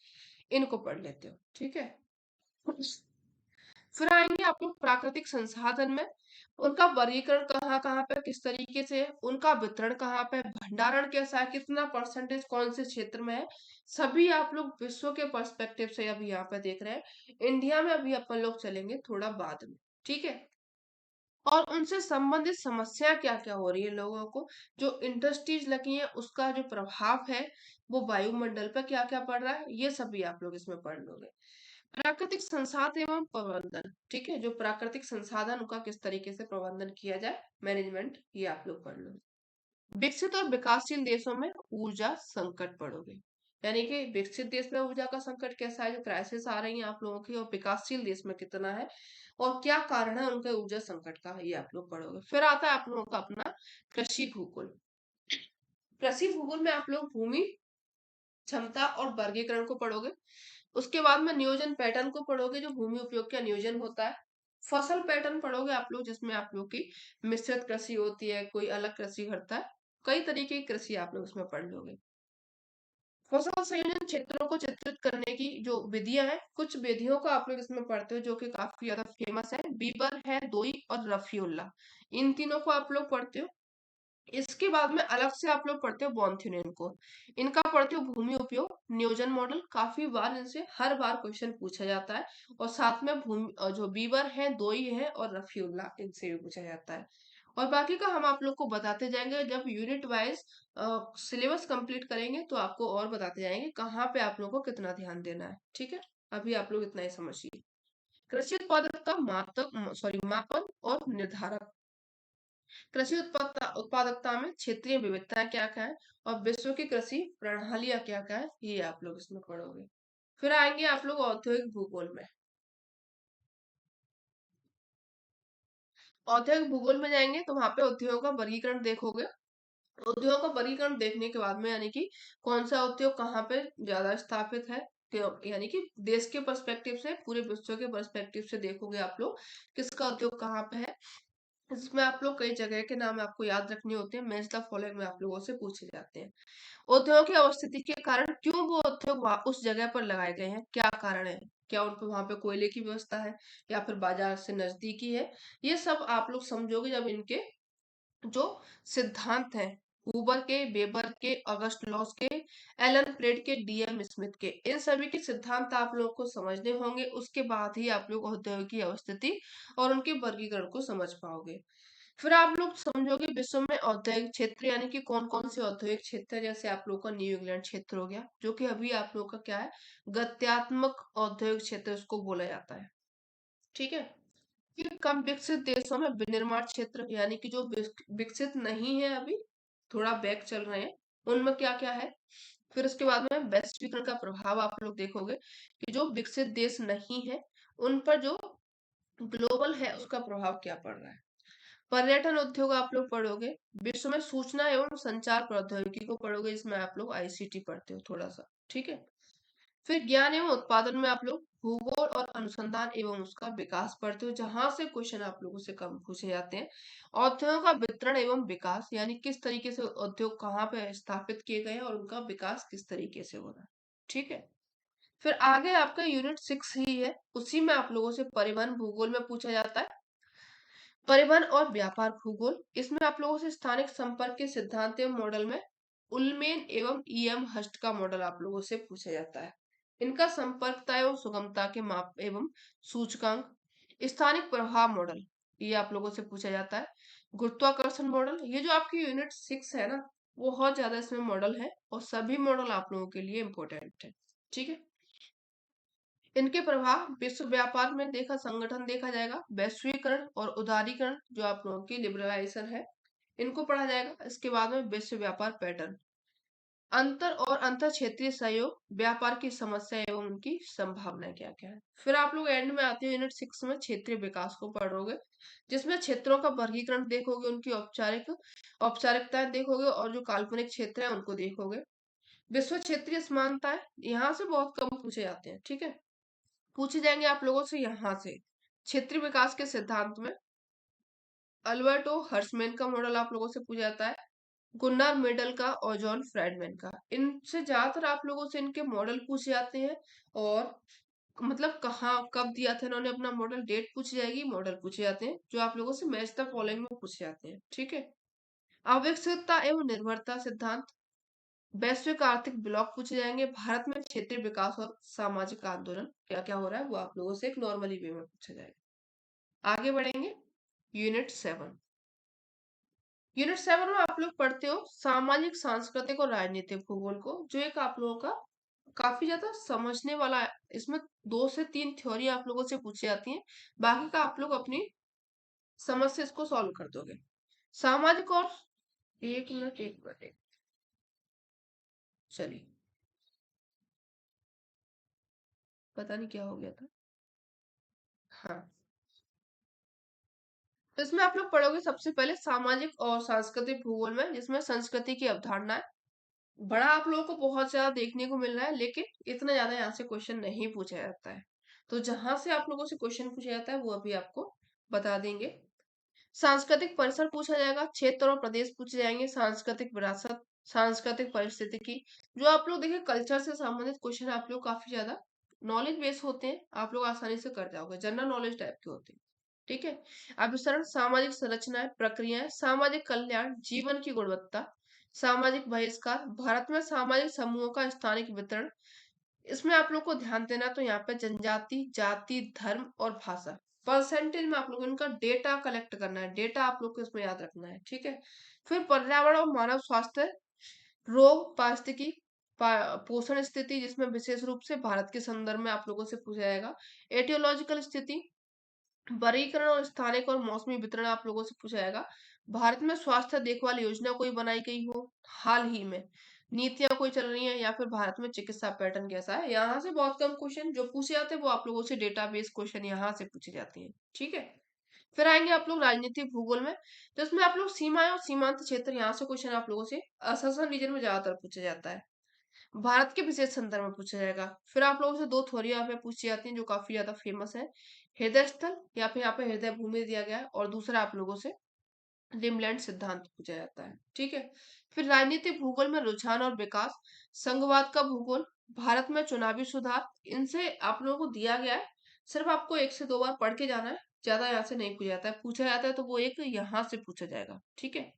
इनको पढ़ लेते हो। ठीक है। फिर आएंगे आप लोग प्राकृतिक संसाधन में, उनका वर्गीकरण कहाँ कहाँ पे किस तरीके से है, उनका वितरण कहाँ पे है, भंडारण कैसा है, कितना परसेंटेज कौन से क्षेत्र में है, सभी आप लोग विश्व के पर्सपेक्टिव से अभी यहाँ पे देख रहे हैं। इंडिया में अभी अपन लोग चलेंगे थोड़ा बाद में। ठीक है। और उनसे संबंधित समस्या क्या क्या हो रही है लोगों को, जो इंडस्ट्रीज लगी है उसका जो प्रभाव है वो वायुमंडल पर क्या क्या पड़ रहा है, ये सभी आप लोग इसमें पढ़ लोगे। प्राकृतिक संसाधन एवं प्रबंधन, ठीक है, जो प्राकृतिक संसाधन उनका किस तरीके से प्रबंधन किया जाए, मैनेजमेंट, ये आप लोग पढ़ लो। विकसित और विकासशील देशों में ऊर्जा संकट पढ़ोगे, यानी कि विकसित देश में ऊर्जा का संकट कैसा है, जो क्राइसिस आ रही है आप लोगों की, और विकासशील देश में कितना है और क्या कारण है उनके ऊर्जा संकट का, ये आप लोग पढ़ोगे। फिर आता है आप लोगों का अपना कृषि भूगोल। कृषि भूगोल में आप लोग भूमि क्षमता और वर्गीकरण को पढ़ोगे। उसके बाद में नियोजन पैटर्न को पढ़ोगे, जो भूमि उपयोग का नियोजन होता है। फसल पैटर्न पढ़ोगे आप लोग, जिसमें आप लोग की मिश्रित कृषि होती है, कोई अलग कृषि करता है, कई तरीके की कृषि आप लोग उसमें पढ़ लोगे। फसल संयोजन क्षेत्रों को चित्रित करने की जो विधियां हैं, कुछ विधियों को आप लोग इसमें पढ़ते हो जो कि काफी ज्यादा फेमस है, बीबर है, दोई और रफीउल्ला, इन तीनों को आप लोग पढ़ते हो। इसके बाद में अलग से आप लोग पढ़ते हो बॉन्थिनेन को, इनका पढ़ते हो भूमि उपयोग नियोजन मॉडल, काफी बार इनसे हर बार क्वेश्चन पूछा जाता है। और साथ में भूमि जो बीवर है, दोई है और रफीउल्ला, इनसे भी पूछा जाता है। और बाकी का हम आप लोग को बताते जाएंगे, जब यूनिट वाइज सिलेबस कंप्लीट करेंगे तो आपको और बताते जाएंगे कहाँ पे आप लोग को कितना ध्यान देना है। ठीक है। अभी आप लोग इतना ही समझिए। कृषि उत्पादकता मातक सॉरी मापन और निर्धारक, कृषि उत्पादकता में क्षेत्रीय विविधता क्या क्या है और विश्व की कृषि प्रणालियां क्या क्या है, ये आप लोग इसमें पढ़ोगे। फिर आएंगे आप लोग औद्योगिक भूगोल में। औद्योगिक भूगोल में जाएंगे तो वहां पे उद्योगों का वर्गीकरण देखोगे। उद्योगों का वर्गीकरण देखने के बाद में, यानी कि कौन सा उद्योग कहाँ पे ज्यादा स्थापित है, यानी कि देश के पर्सपेक्टिव से, पूरे विश्व के पर्सपेक्टिव से देखोगे आप लोग किसका उद्योग कहाँ पे है। इसमें आप लोग कई जगह के नाम आपको याद रखने होते हैं, मैच द फॉलोइंग में आप लोगों से पूछे जाते हैं। उद्योग की अवस्थिति के कारण क्यों वो उद्योग उस जगह पर लगाए गए हैं, क्या कारण है, क्या उन पे वहां पे कोयले की व्यवस्था है या फिर बाजार से नजदीकी है, ये सब आप लोग समझोगे जब इनके जो सिद्धांत हैं, हूबर के, वेबर के, ऑगस्ट लॉस के, एलन प्लेड के, डीएम स्मिथ के, इन सभी के सिद्धांत आप लोगों को समझने होंगे। उसके बाद ही आप लोग औद्योगिक की अवस्थिति और उनके वर्गीकरण को समझ पाओगे। फिर आप लोग समझोगे विश्व में औद्योगिक क्षेत्र यानी कि कौन कौन से औद्योगिक क्षेत्र है। जैसे आप लोग का न्यू इंग्लैंड क्षेत्र हो गया, जो कि अभी आप लोग का क्या है, गत्यात्मक औद्योगिक क्षेत्र उसको बोला जाता है। ठीक है। फिर कम विकसित देशों में विनिर्माण क्षेत्र यानी कि जो विकसित नहीं है, अभी थोड़ा बैक चल रहे हैं, उनमें क्या क्या है। फिर उसके बाद में वैश्वीकरण का प्रभाव आप लोग देखोगे कि जो विकसित देश नहीं है उन पर जो ग्लोबल है उसका प्रभाव क्या पड़ रहा है। पर्यटन उद्योग आप लोग पढ़ोगे, विश्व में सूचना एवं संचार प्रौद्योगिकी को पढ़ोगे, इसमें आप लोग आईसीटी पढ़ते हो थोड़ा सा। ठीक है। फिर ज्ञान एवं उत्पादन में आप लोग भूगोल और अनुसंधान एवं उसका विकास पढ़ते हो, जहां से क्वेश्चन आप लोगों से कम पूछे जाते हैं। औद्योगों का वितरण एवं विकास यानी किस तरीके से उद्योग कहाँ पे स्थापित किए गए हैं और उनका विकास किस तरीके से हो रहा है। ठीक है। फिर आगे आपका यूनिट 6 ही है, उसी में आप लोगों से परिवहन भूगोल में पूछा जाता है। परिवहन और व्यापार भूगोल, इसमें आप लोगों से स्थानिक संपर्क के सिद्धांत एवं मॉडल में उल्मेन एवं ईएम हस्ट का मॉडल आप लोगों से पूछा जाता है। इनका संपर्कता एवं सुगमता के माप एवं सूचकांक। स्थानिक प्रभाव मॉडल, ये आप लोगों से पूछा जाता है। गुरुत्वाकर्षण मॉडल, ये जो आपकी यूनिट 6 है ना, वो बहुत ज्यादा इसमें मॉडल है और सभी मॉडल आप लोगों के लिए इंपॉर्टेंट है। ठीक है। इनके प्रभाव विश्व व्यापार में देखा, संगठन देखा जाएगा, वैश्वीकरण और उदारीकरण जो आप लोगों की लिबरलाइजेशन है, इनको पढ़ा जाएगा। इसके बाद में विश्व व्यापार पैटर्न, अंतर और अंतर क्षेत्रीय सहयोग, व्यापार की समस्या एवं उनकी संभावना क्या क्या है। फिर आप लोग एंड में आते हैं यूनिट 6 में क्षेत्रीय विकास को पढ़ोगे, जिसमें क्षेत्रों का वर्गीकरण देखोगे, उनकी औपचारिकताएं देखोगे और जो काल्पनिक क्षेत्र है उनको देखोगे। विश्व क्षेत्रीय समानताएं यहाँ से बहुत कम पूछे जाते हैं। ठीक है। पूछे जाएंगे आप लोगों से यहाँ से क्षेत्रीय विकास के सिद्धांत में अल्बर्टो हर्समैन का मॉडल आप लोगों से पूछा जाता है, गुन्नार मेडल का और जॉन फ्राइडमैन का। इनसे ज्यादातर आप लोगों से इनके मॉडल पूछे जाते हैं और मतलब कहाँ कब दिया था इन्होंने अपना मॉडल, डेट पूछी जाएगी, मॉडल पूछे जाते हैं जो आप लोगों से मैच द फॉलोइंग में पूछे जाते हैं। ठीक है। अविकसितता एवं निर्भरता सिद्धांत, वैश्विक आर्थिक ब्लॉक पूछे जाएंगे, भारत में क्षेत्रीय विकास और सामाजिक आंदोलन क्या क्या हो रहा है वो आप लोगों से एक नॉर्मली वे में पूछा जाएगा। आगे बढ़ेंगे यूनिट 7। यूनिट 7 में आप लोग पढ़ते हो सामाजिक, सांस्कृतिक और राजनीतिक भूगोल को, जो एक आप लोगों का काफी ज्यादा समझने वाला है। इसमें 2 से 3 थ्योरी आप लोगों से पूछी जाती हैं, बाकी का आप लोग अपनी समझ से इसको सॉल्व कर दोगे। सामाजिक और, एक मिनट एक मिनट, चलिए, पता नहीं क्या हो गया था। हाँ, तो इसमें आप लोग पढ़ोगे सबसे पहले सामाजिक और सांस्कृतिक भूगोल में, जिसमें संस्कृति की अवधारणा है। बड़ा आप लोगों को बहुत ज्यादा देखने को मिल रहा है, लेकिन इतना ज्यादा यहाँ से क्वेश्चन नहीं पूछा जाता है। तो जहां से आप लोगों से क्वेश्चन पूछा जाता है वो अभी आपको बता देंगे। सांस्कृतिक परिसर पूछा जाएगा, क्षेत्र और प्रदेश पूछे जाएंगे, सांस्कृतिक विरासत, सांस्कृतिक परिस्थिति, जो आप लोग देखिए कल्चर से संबंधित क्वेश्चन आप लोग काफी ज्यादा नॉलेज बेस होते हैं, आप लोग आसानी से कर जाओगे, जनरल नॉलेज टाइप के होते हैं। ठीक है। अभिसरण, सामाजिक संरचनाएं, प्रक्रियाएं, सामाजिक कल्याण, जीवन की गुणवत्ता, सामाजिक बहिष्कार, भारत में सामाजिक समूहों का स्थानिक वितरण। इसमें आप लोग को ध्यान देना, तो यहाँ पे जनजाति, जाति, धर्म और भाषा, परसेंटेज में आप लोग इनका डेटा कलेक्ट करना है, डेटा आप लोग को इसमें याद रखना है। ठीक है। फिर पर्यावरण और मानव स्वास्थ्य, रोग, पारिस्थितिकी, पोषण स्थिति, जिसमें विशेष रूप से भारत के संदर्भ में आप लोगों से पूछा जाएगा। एटियोलॉजिकल स्थिति, वर्गीकरण और स्थानिक और मौसमी वितरण आप लोगों से पूछा जाएगा। भारत में स्वास्थ्य देखभाल योजना कोई बनाई गई हो हाल ही में, नीतियां कोई चल रही हैं, या फिर भारत में चिकित्सा पैटर्न कैसा है। यहाँ से बहुत कम क्वेश्चन जो पूछे जाते हैं वो आप लोगों से डेटाबेस क्वेश्चन यहाँ से पूछे जाते हैं। ठीक है। फिर आएंगे आप लोग राजनीतिक भूगोल में, तो इसमें आप लोग सीमाएं और सीमांत क्षेत्र, यहाँ से क्वेश्चन आप लोगों से असम रीजन में ज्यादातर पूछा जाता है। भारत के विशेष संदर्भ में पूछा जाएगा। फिर आप लोगों से दो थ्योरी यहाँ पे पूछी जाती हैं जो काफी ज्यादा फेमस है। हृदय स्थल या फिर यहाँ पे हृदय भूमि दिया गया है, और दूसरा आप लोगों से लिमलैंड सिद्धांत पूछा जाता है। ठीक है। फिर राजनीतिक भूगोल में रुझान और विकास, संघवाद का भूगोल, भारत में चुनावी सुधार, इनसे आप लोगों को दिया गया है। सिर्फ आपको एक से दो बार पढ़ के जाना है, ज्यादा यहाँ से नहीं पूछा जाता है। पूछा जाता है तो वो एक यहाँ से पूछा जाएगा। ठीक है।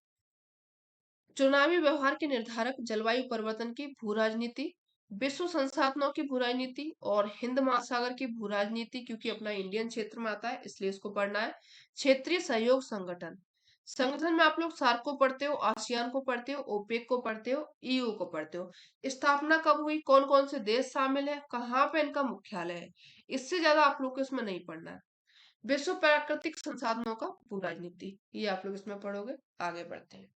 चुनावी व्यवहार के निर्धारक, जलवायु परिवर्तन की भू राजनीति, विश्व संसाधनों की भू राजनीति, और हिंद महासागर की भू राजनीति, क्योंकि अपना इंडियन क्षेत्र में आता है इसलिए इसको पढ़ना है। क्षेत्रीय सहयोग संगठन, संगठन में आप लोग सार्क को पढ़ते हो, आसियान को पढ़ते हो, ओपेक को पढ़ते हो, ईयू को पढ़ते हो। स्थापना कब हुई, कौन कौन से देश शामिल है, कहाँ पे इनका मुख्यालय है, इससे ज्यादा आप लोग को इसमें नहीं पढ़ना है। विश्व प्राकृतिक संसाधनों का भू राजनीति, ये आप लोग इसमें पढ़ोगे। आगे बढ़ते हैं।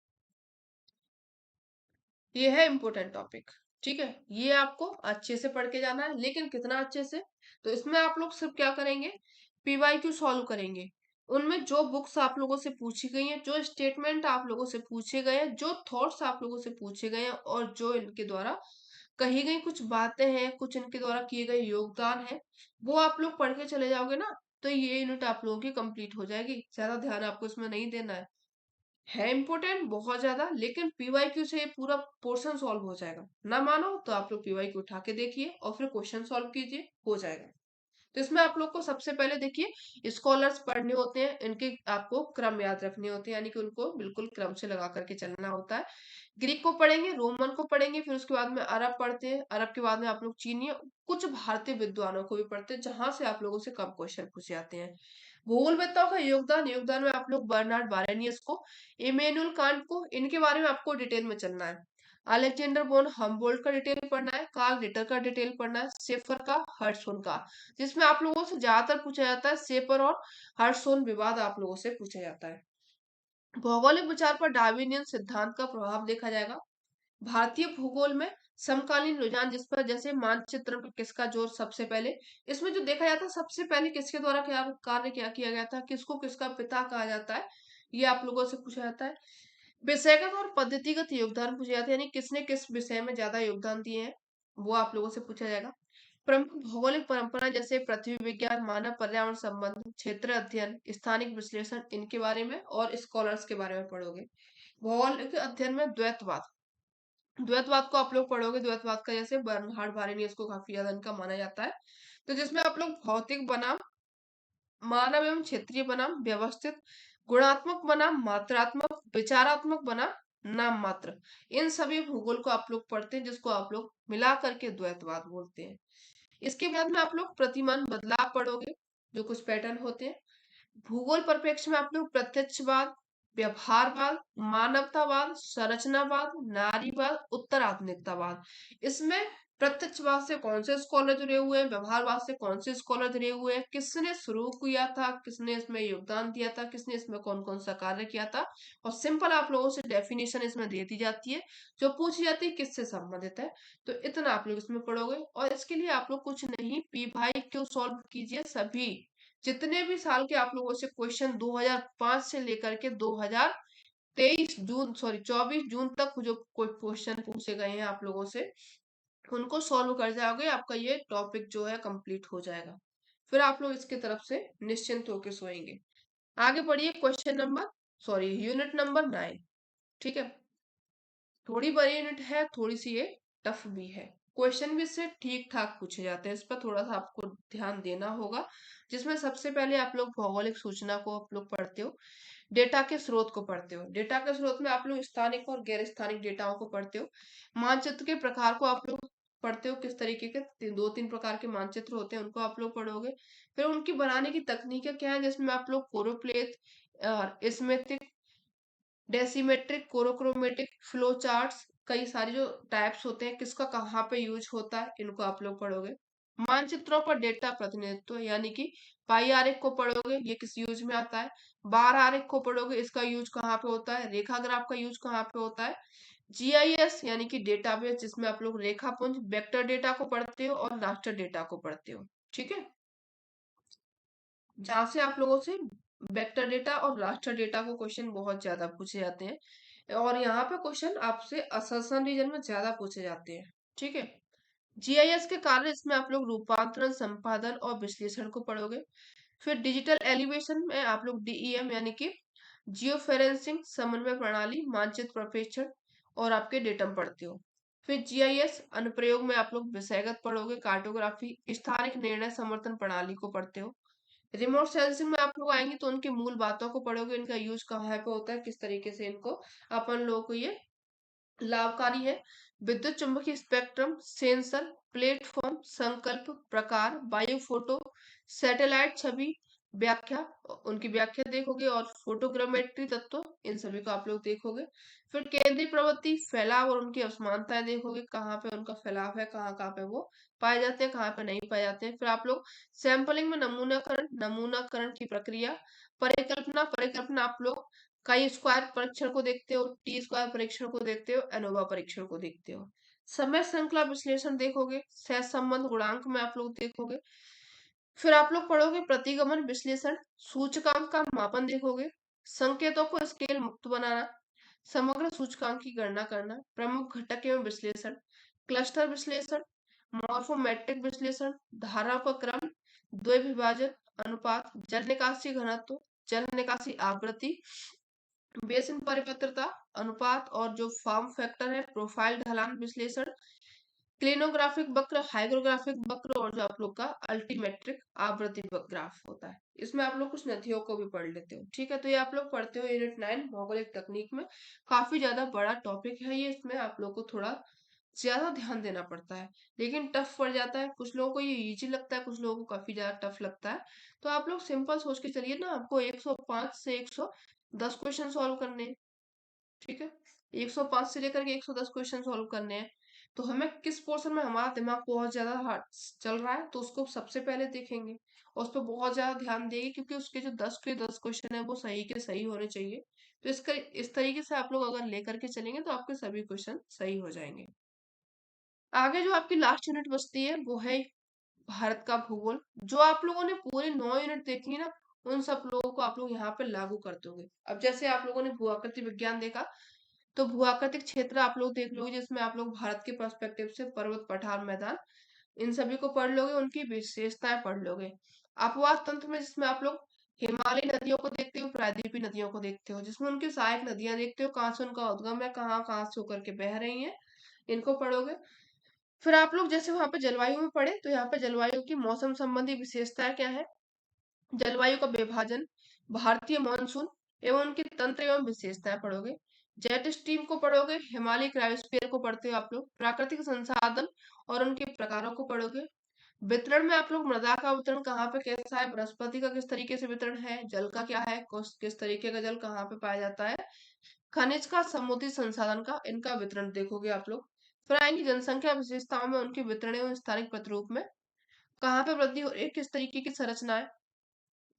ये है इम्पोर्टेंट टॉपिक। ठीक है, ये आपको अच्छे से पढ़ के जाना है, लेकिन कितना अच्छे से, तो इसमें आप लोग सिर्फ क्या करेंगे, पीवाईक्यू सॉल्व करेंगे। उनमें जो बुक्स आप लोगों से पूछी गई हैं, जो स्टेटमेंट आप लोगों से पूछे गए हैं, जो थॉट्स आप लोगों से पूछे गए हैं, और जो इनके द्वारा कही गई कुछ बातें हैं, कुछ इनके द्वारा किए गए योगदान है, वो आप लोग पढ़ के चले जाओगे ना, तो ये यूनिट आप लोगों की कंप्लीट हो जाएगी। ज्यादा ध्यान आपको इसमें नहीं देना है इम्पोर्टेंट बहुत ज्यादा, लेकिन पीवाईक्यू से ये पूरा पोर्शन सॉल्व हो जाएगा। ना मानो तो आप लोग पीवाईक्यू उठा के देखिए और फिर क्वेश्चन सॉल्व कीजिए, हो जाएगा। तो इसमें आप लोग को सबसे पहले देखिए, स्कॉलर्स पढ़ने होते हैं, इनके आपको क्रम याद रखने होते हैं, यानी कि उनको बिल्कुल क्रम से लगा करके चलना होता है। ग्रीक को पढ़ेंगे, रोमन को पढ़ेंगे, फिर उसके बाद में अरब पढ़ते हैं, अरब के बाद में आप लोग चीनी, कुछ भारतीय विद्वानों को भी पढ़ते हैं, जहां से आप लोगों से कम क्वेश्चन पूछे जाते हैं। भूगोलवेत्ताओं का योगदान, योगदान में आप लोग बर्नार्ड बारेनियस को, इमेनुअल कांट को, इनके बारे में आपको डिटेल में चलना है। अलेक्जेंडर बोन हम्बोल्ट का डिटेल पढ़ना है, कार्ल रिटर का डिटेल पढ़ना है, शेफर का, हर्ट्सोन का, जिसमें आप लोगों से ज्यादातर पूछा जाता है शेफर और हर्ट्सोन विवाद आप लोगों से पूछा जाता है। भौगोलिक विचार पर डार्विनियन सिद्धांत का प्रभाव देखा जाएगा। भारतीय भूगोल में समकालीन रुझान, जिस पर जैसे मानचित्र पर किसका जोर सबसे पहले, इसमें जो देखा जाता है सबसे पहले किसके द्वारा क्या कार्य क्या किया गया था, किसको किसका पिता कहा जाता है, ये आप लोगों से पूछा जाता है। विषयगत और पद्धतिगत योगदान पूछे जाते हैं, यानी किसने किस विषय में ज्यादा योगदान दिए हैं, वो आप लोगों से पूछा जाएगा। प्रमुख भौगोलिक परंपरा जैसे पृथ्वी विज्ञान, मानव पर्यावरण संबंध, क्षेत्र अध्ययन, स्थानिक विश्लेषण, इनके बारे में और स्कॉलर्स के बारे में पढ़ोगे। भौगोलिक अध्ययन में द्वैतवाद, द्वैतवाद को आप लोग पढ़ोगे। द्वैतवाद का जैसे बर्नहार्ड बारेनियस को काफी ज्यादा इनका माना जाता है। तो जिसमें आप लोग भौतिक बनाम, मानव एवं क्षेत्रीय बनाम, व्यवस्थित, गुणात्मक बनाम, मात्रात्मक, विचारात्मक बनाम, नाम मात्र, इन सभी भूगोल को आप लोग पढ़ते हैं, जिसको आप लोग मिला करके द्वैतवाद बोलते हैं। इसके बाद में आप लोग प्रतिमान बदलाव पढ़ोगे, जो कुछ पैटर्न होते हैं। भूगोल परिप्रेक्ष्य में आप लोग प्रत्यक्षवाद, व्यवहारवाद, मानवतावाद, संरचनावाद, नारीवाद, उत्तर आधुनिकतावाद, इसमें प्रत्यक्षवाद से कौन से स्कॉलर जुड़े हुए हैं, व्यवहारवाद से कौन से स्कॉलर जुड़े हुए हैं, किसने शुरू किया था, किसने इसमें योगदान दिया था, किसने इसमें कौन कौन सा कार्य किया था, और सिंपल आप लोगों से डेफिनेशन इसमें दे दी जाती है, जो पूछी जाती है किससे संबंधित है। तो इतना आप लोग इसमें पढ़ोगे, और इसके लिए आप लोग कुछ नहीं, पी भाई क्यों सॉल्व कीजिए। सभी जितने भी साल के आप लोगों से क्वेश्चन 2005 से लेकर के 2023 जून, सॉरी 24 जून तक जो कोई क्वेश्चन पूछे गए हैं आप लोगों से, उनको सॉल्व कर जाओगे, आपका ये टॉपिक जो है कंप्लीट हो जाएगा। फिर आप लोग इसके तरफ से निश्चिंत होकर सोएंगे। आगे बढ़िए, question number, sorry unit number 9। ठीक है, थोड़ी बड़ी यूनिट है, थोड़ी सी ये टफ भी है। क्वेश्चन भी इससे ठीक ठाक पूछे जाते हैं, इस पर थोड़ा सा आपको ध्यान देना होगा। जिसमें सबसे पहले आप लोग भौगोलिक सूचना को आप लोग पढ़ते हो, डेटा के स्रोत को पढ़ते हो। डेटा के स्रोत में आप लोग स्थानिक और गैर स्थानिक डेटाओं को पढ़ते हो। मानचित्र के प्रकार को आप लोग पढ़ते हो, किस तरीके के दो तीन प्रकार के मानचित्र होते हैं, उनको आप लोग पढ़ोगे। फिर उनकी बनाने की तकनीकें क्या है, जिसमें आप लोग कोरोप्लेथ और इसमेट्रिक, डेसीमेट्रिक, कोरोक्रोमेटिक, फ्लो चार्ट्स, कई सारे जो टाइप्स होते हैं, किसका कहाँ पे यूज होता है, इनको आप लोग पढ़ोगे। मानचित्रों पर डेटा प्रतिनिधित्व, यानी कि पाई आरेख को पढ़ोगे, ये किस यूज में आता है। बार आरेख को पढ़ोगे, इसका यूज कहाँ पे होता है। रेखा ग्राफ का यूज कहाँ पे होता है। जीआईएस यानी कि डेटाबेस, जिसमें आप लोग रेखापुंज, वेक्टर डेटा को पढ़ते हो और रास्टर डेटा को पढ़ते हो। ठीक है, जहां से आप लोगों से वेक्टर डेटा और रास्टर डेटा को क्वेश्चन बहुत ज्यादा पूछे जाते हैं, और यहाँ पे क्वेश्चन आपसे असर्शन रीजन में ज्यादा पूछे जाते हैं। ठीक है। जीआईएस के कार्य, इसमें आप लोग रूपांतरण, संपादन और विश्लेषण को पढ़ोगे। फिर डिजिटल एलिवेशन में आप लोग डीईएम यानी कि जियो फेरेंसिंग, समन्वय प्रणाली, मानचित्र प्रक्षेपण और आपके डेटम पढ़ते हो। फिर जीआईएस अनुप्रयोग में आप लोग विषयगत पढ़ोगे, कार्टोग्राफी, स्थानिक निर्णय समर्थन प्रणाली को पढ़ते हो। रिमोट सेंसिंग में आप लोग आएंगे तो उनकी मूल बातों को पढ़ोगे, इनका यूज कहाँ पे होता है, किस तरीके से इनको अपन लोगों को ये लाभकारी है। विद्युत चुंबकीय स्पेक्ट्रम, सेंसर, प्लेटफॉर्म, संकल्प, प्रकार, वायु फोटो, सैटेलाइट छवि, व्याख्या, उनकी व्याख्या देखोगे। और फोटोग्रामेट्री तत्व, इन सभी को आप लोग देखोगे। फिर केंद्रीय प्रवृत्ति, फैलाव और उनकी असमानताएं देखोगे, कहाँ पे उनका फैलाव है, कहाँ कहाँ पे वो पाए जाते हैं, कहाँ पे नहीं पाए जाते हैं। फिर आप लोग सैंपलिंग में नमूनाकरण, नमूनाकरण की प्रक्रिया, परिकल्पना, परिकल्पना आप लोग कई स्क्वायर परीक्षण को देखते हो, टी स्क्वायर परीक्षण को देखते हो, एनोवा परीक्षण को देखते हो। समय श्रृंखला विश्लेषण देखोगे, सहसंबंध गुणांक में आप लोग देखोगे। फिर आप लोग पढ़ोगे प्रतिगमन विश्लेषण, सूचकांक का मापन देखोगे, संकेतों को स्केल मुक्त बनाना, समग्र सूचकांक की गणना करना, प्रमुख घटक एवं विश्लेषण, क्लस्टर विश्लेषण, मॉर्फोमेट्रिक विश्लेषण, धाराओं का क्रम, द्विविभाजन, अनुपात, जल निकासी घनत्व, जल निकासी आवृत्ति, बेसिन परिपत्रता, अनुपात और जो फॉर्म फैक्टर है, प्रोफाइल ढलान विश्लेषण, क्लिनोग्राफिक वक्र, हाइग्रोग्राफिक वक्र और जो आप लोग का अल्टीमेट्रिक आवृत्ति ग्राफ होता है। इसमें आप लोग कुछ नदियों को भी पढ़ लेते हो। ठीक है, तो ये आप लोग पढ़ते हो यूनिट 9 भौगोलिक तकनीक में। काफी ज्यादा बड़ा टॉपिक है ये, इसमें आप लोग को थोड़ा ज्यादा ध्यान देना पड़ता है, लेकिन टफ पड़ जाता है। कुछ लोगों को ये इजी लगता है, कुछ लोगों को काफी ज्यादा टफ लगता है। तो आप लोग सिंपल सोच के चलिए ना, आपको 105 से 110 क्वेश्चन सॉल्व करने हैं। ठीक है, 105 से लेकर के 110 क्वेश्चन सॉल्व करने हैं। तो हमें किस पोर्शन में हमारा दिमाग बहुत ज्यादा हार्ड चल रहा है, तो उसको सबसे पहले देखेंगे और उस पर बहुत ज्यादा ध्यान देंगे, क्योंकि उसके जो 10 के 10 क्वेश्चन है वो सही के सही होने चाहिए। तो इसका इस तरीके से आप लोग अगर लेकर के चलेंगे तो आपके सभी क्वेश्चन सही हो जाएंगे। आगे जो आपकी लास्ट यूनिट बचती है वो है भारत का भूगोल। जो आप लोगों ने पूरे 9 यूनिट देखी है ना, उन सब लोगों को आप लोग यहाँ पे लागू करते होंगे। अब जैसे आप लोगों ने भूआकृति विज्ञान देखा, तो भूआकृतिक क्षेत्र आप लोग देख लोगे, जिसमें आप लोग भारत के पर्सपेक्टिव से पर्वत, पठार, मैदान, इन सभी को पढ़ लोगे, उनकी विशेषताएं पढ़ लोगे। अपवाद तंत्र में जिसमें आप लोग हिमालय नदियों को देखते हो, प्रायद्वीपीय नदियों को देखते हो, जिसमें उनकी सहायक नदियां देखते हो, कहाँ से उनका उद्गम है, कहाँ कहाँ से होकर के बह रही हैं, इनको पढ़ोगे। फिर आप लोग जैसे वहां पे जलवायु में पढ़े, तो यहाँ पे जलवायु की मौसम संबंधी विशेषताएं क्या है, जलवायु का विभाजन, भारतीय मानसून एवं उनके तंत्र एवं विशेषताएं पढ़ोगे। जेट स्ट्रीम को पढ़ोगे, हिमालय क्रायोस्फीयर को पढ़ते हो आप लोग, प्राकृतिक संसाधन और उनके प्रकारों को पढ़ोगे। वितरण में आप लोग मृदा का वितरण कहाँ पे कैसा है, वनस्पति का किस तरीके से वितरण है, जल का क्या है, किस तरीके का जल कहाँ पे पाया जाता है, खनिज का, समुद्री संसाधन का, इनका वितरण देखोगे आप लोग। फिर आएंगे जनसंख्या विशेषताओं में उनके वितरण एवं स्थानिक प्रतिरूप में कहाँ पे वृद्धि हो रही है, किस तरीके की संरचना है।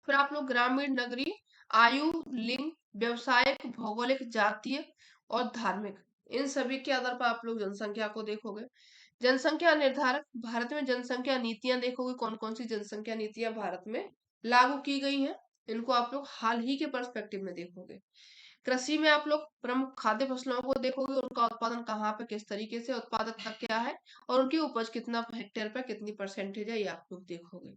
फिर आप लोग ग्रामीण, नगरीय, आयु, लिंग, व्यवसायिक, भौगोलिक, जातीय और धार्मिक, इन सभी के आधार पर आप लोग जनसंख्या को देखोगे। जनसंख्या निर्धारक, भारत में जनसंख्या नीतियां देखोगे, कौन कौन सी जनसंख्या नीतियां भारत में लागू की गई हैं, इनको आप लोग हाल ही के पर्सपेक्टिव में देखोगे। कृषि में आप लोग प्रमुख खाद्य फसलों को देखोगे, उनका उत्पादन कहाँ पे किस तरीके से, उत्पादकता क्या है और उनकी उपज कितना हेक्टेयर पे कितनी परसेंटेज है, ये आप लोग देखोगे।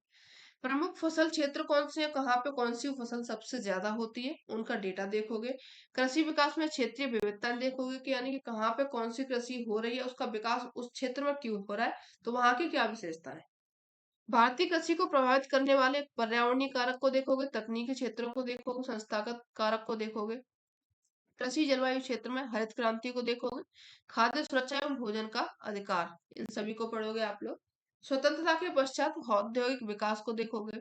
प्रमुख फसल क्षेत्र कौन से हैं, कहाँ पे कौन सी फसल सबसे ज्यादा होती है, उनका डेटा देखोगे। कृषि विकास में क्षेत्रीय विविधता देखोगे, कि यानी कि कहाँ पे कौन सी कृषि हो रही है, उसका विकास उस क्षेत्र में क्यों हो रहा है, तो वहां की क्या विशेषता है। भारतीय कृषि को प्रभावित करने वाले पर्यावरणीय कारक को देखोगे, तकनीकी क्षेत्रों को देखोगे, संस्थागत कारक को देखोगे। कृषि जलवायु क्षेत्र में हरित क्रांति को देखोगे, खाद्य सुरक्षा एवं भोजन का अधिकार, इन सभी को पढ़ोगे आप लोग। स्वतंत्रता के पश्चात औद्योगिक विकास को देखोगे,